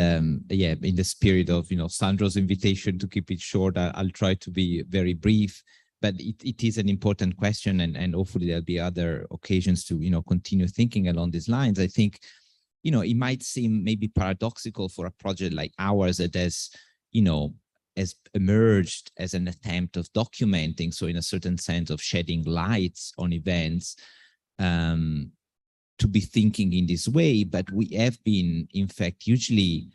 yeah, in the spirit of, Sandro's invitation to keep it short, I'll try to be very brief, but it is an important question, and hopefully there'll be other occasions to, continue thinking along these lines. I think, it might seem maybe paradoxical for a project like ours that has emerged as an attempt of documenting, so in a certain sense of shedding lights on events, to be thinking in this way, but we have been, in fact, hugely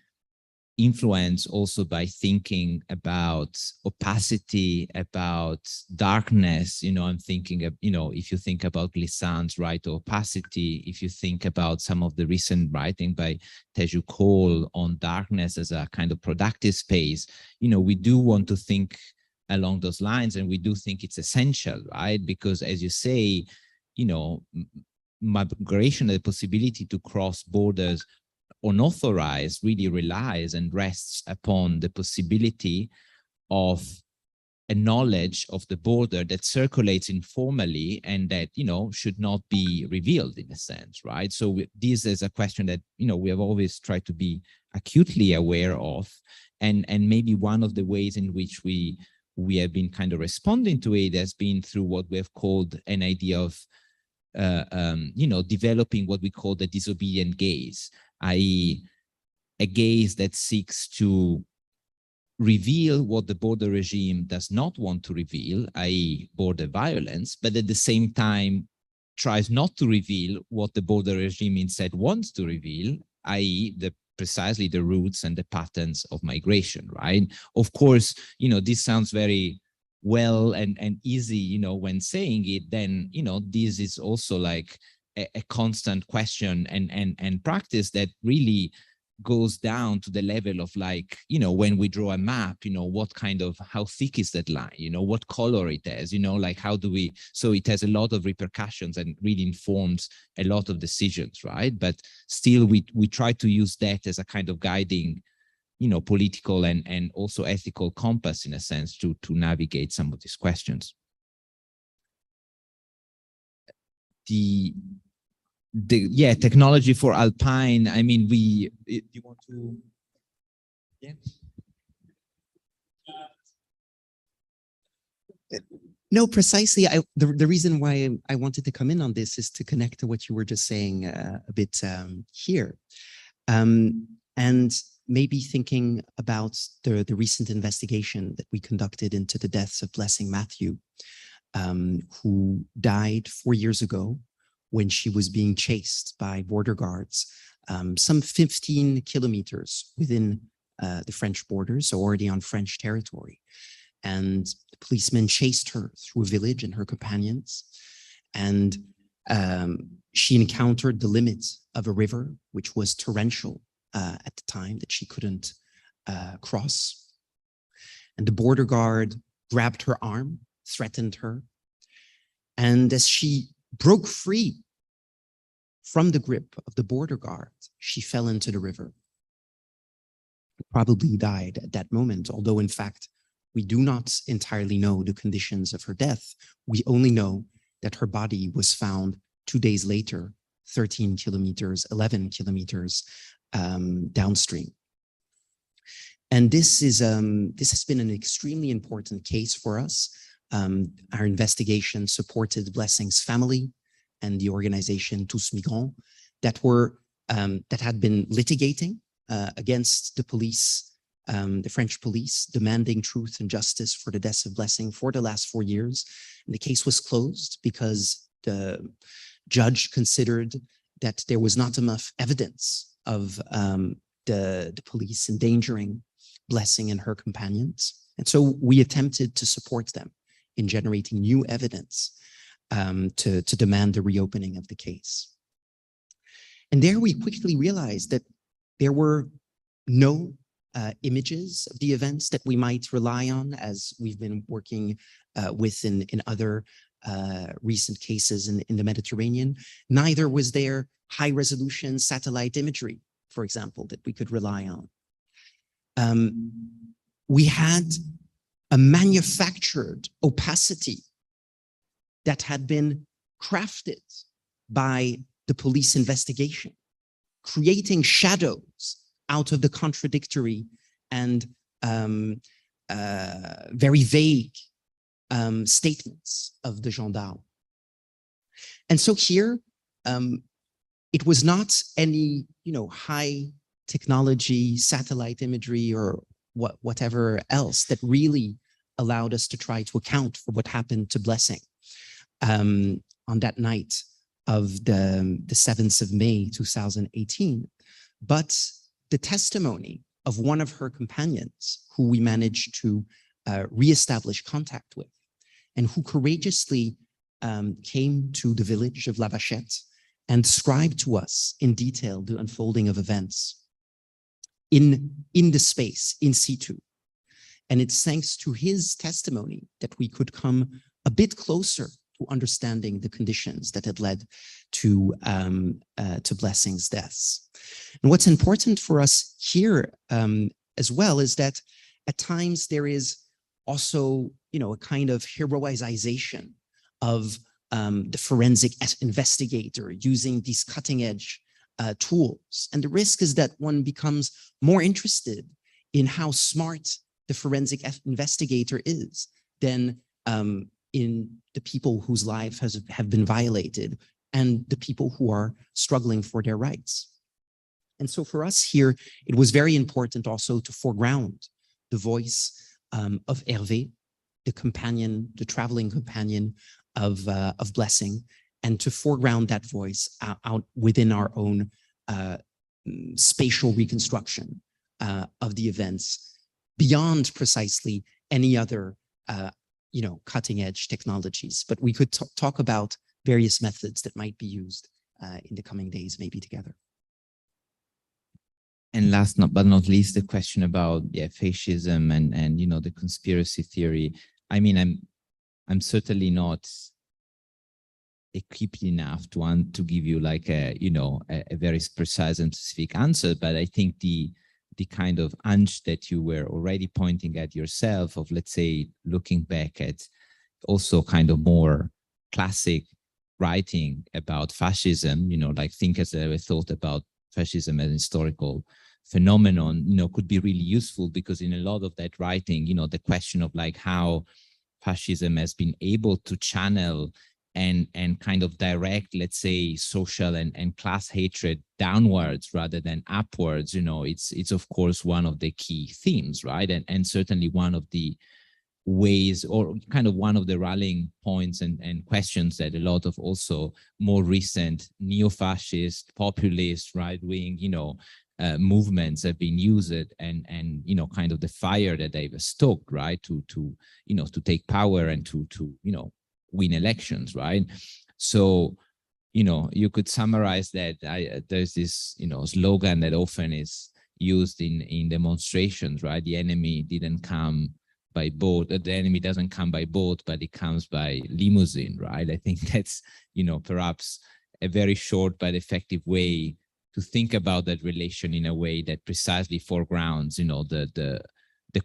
influenced also by thinking about opacity, about darkness. I'm thinking of, if you think about Glissant's right to opacity, if you think about some of the recent writing by Teju Cole on darkness as a kind of productive space, we do want to think along those lines, and we do think it's essential, right? Because as you say, migration, the possibility to cross borders unauthorized, really relies and rests upon the possibility of a knowledge of the border that circulates informally and that, should not be revealed in a sense, right? So this is a question that, we have always tried to be acutely aware of. And maybe one of the ways in which we have been kind of responding to it has been through what we have called an idea of developing what we call the disobedient gaze, i.e. a gaze that seeks to reveal what the border regime does not want to reveal, i.e. border violence, but at the same time tries not to reveal what the border regime instead wants to reveal, i.e. precisely the roots and the patterns of migration, right? Of course, this sounds very well and easy, when saying it, then, this is also like a constant question and practice that really goes down to the level of like, when we draw a map, how thick is that line, what color it has, like how do we, so it has a lot of repercussions and really informs a lot of decisions, right? But still we try to use that as a kind of guiding political and also ethical compass in a sense to navigate some of these questions. Yeah, technology for Alpine. I mean, do you want to? Yeah. No, precisely. The reason why I wanted to come in on this is to connect to what you were just saying a bit here. And maybe thinking about the recent investigation that we conducted into the deaths of Blessing Matthew, who died 4 years ago when she was being chased by border guards, some 15 kilometers within the French borders, so already on French territory. And the policemen chased her through a village and her companions. And she encountered the limit of a river, which was torrential at the time, that she couldn't cross. And the border guard grabbed her arm, threatened her. And as she broke free from the grip of the border guard, she fell into the river. Probably died at that moment, although in fact, we do not entirely know the conditions of her death. We only know that her body was found 2 days later, 11 kilometers downstream. And this has been an extremely important case for us. Our investigation supported Blessing's family and the organization Tous Migrants that had been litigating against the police, the French police, demanding truth and justice for the deaths of Blessing for the last 4 years. And the case was closed because the judge considered that there was not enough evidence of the police endangering Blessing and her companions. And so we attempted to support them in generating new evidence to demand the reopening of the case. And there we quickly realized that there were no images of the events that we might rely on, as we've been working with in other recent cases in the Mediterranean. Neither was there high resolution satellite imagery, for example, that we could rely on. We had a manufactured opacity that had been crafted by the police investigation, creating shadows out of the contradictory and very vague statements of the gendarme. And so here, it was not any, high technology, satellite imagery, or whatever else that really allowed us to try to account for what happened to Blessing on that night of the 7th of May, 2018. But the testimony of one of her companions who we managed to reestablish contact with, and who courageously came to the village of La Vachette and described to us in detail the unfolding of events in the space, in situ. And it's thanks to his testimony that we could come a bit closer to understanding the conditions that had led to Blessing's deaths. And what's important for us here as well is that at times there is also, a kind of heroization of the forensic investigator using these cutting edge tools. And the risk is that one becomes more interested in how smart the forensic investigator is than in the people whose lives have been violated and the people who are struggling for their rights. And so for us here, it was very important also to foreground the voice of Hervé, the traveling companion of Blessing, and to foreground that voice out within our own spatial reconstruction of the events, beyond precisely any other cutting edge technologies. But we could talk about various methods that might be used in the coming days, maybe together. And last but not least, the question about fascism and the conspiracy theory. I mean, I'm certainly not equipped enough to give you like a very precise and specific answer, but I think the kind of hunch that you were already pointing at yourself of, let's say, looking back at also kind of more classic writing about fascism, like thinkers that have thought about fascism as an historical phenomenon, could be really useful, because in a lot of that writing, the question of like how fascism has been able to channel and kind of direct, let's say, social and class hatred downwards rather than upwards, it's of course one of the key themes, right? And certainly one of the ways, or kind of one of the rallying points and questions that a lot of also more recent neo-fascist, populist, right-wing, movements have been used, and kind of the fire that they've stoked, right, to take power and to win elections, right? So you could summarize that there's this slogan that often is used in demonstrations, right? The enemy didn't come by boat, the enemy doesn't come by boat, but it comes by limousine, right? I think that's perhaps a very short but effective way to think about that relation in a way that precisely foregrounds, the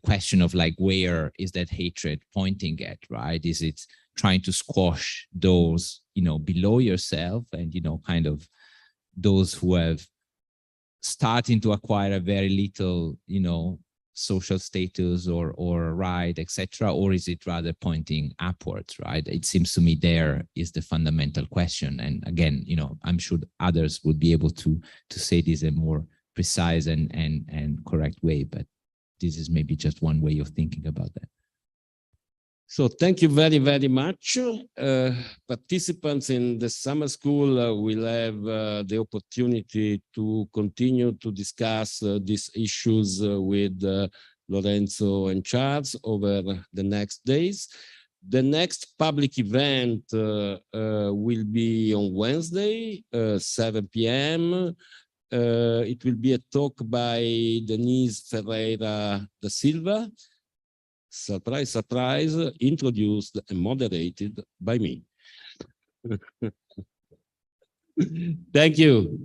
question of like, where is that hatred pointing at, right? Is it trying to squash those, below yourself and, kind of those who have starting to acquire a very little, social status or right, etc., or is it rather pointing upwards, right? It seems to me there is the fundamental question. And again, I'm sure others would be able to say this in a more precise and correct way, but this is maybe just one way of thinking about that. So thank you very, very much. Participants in the summer school will have the opportunity to continue to discuss these issues with Lorenzo and Charles over the next days. The next public event will be on Wednesday, 7 p.m. It will be a talk by Denise Ferreira da Silva. Surprise, surprise, introduced and moderated by me. Thank you.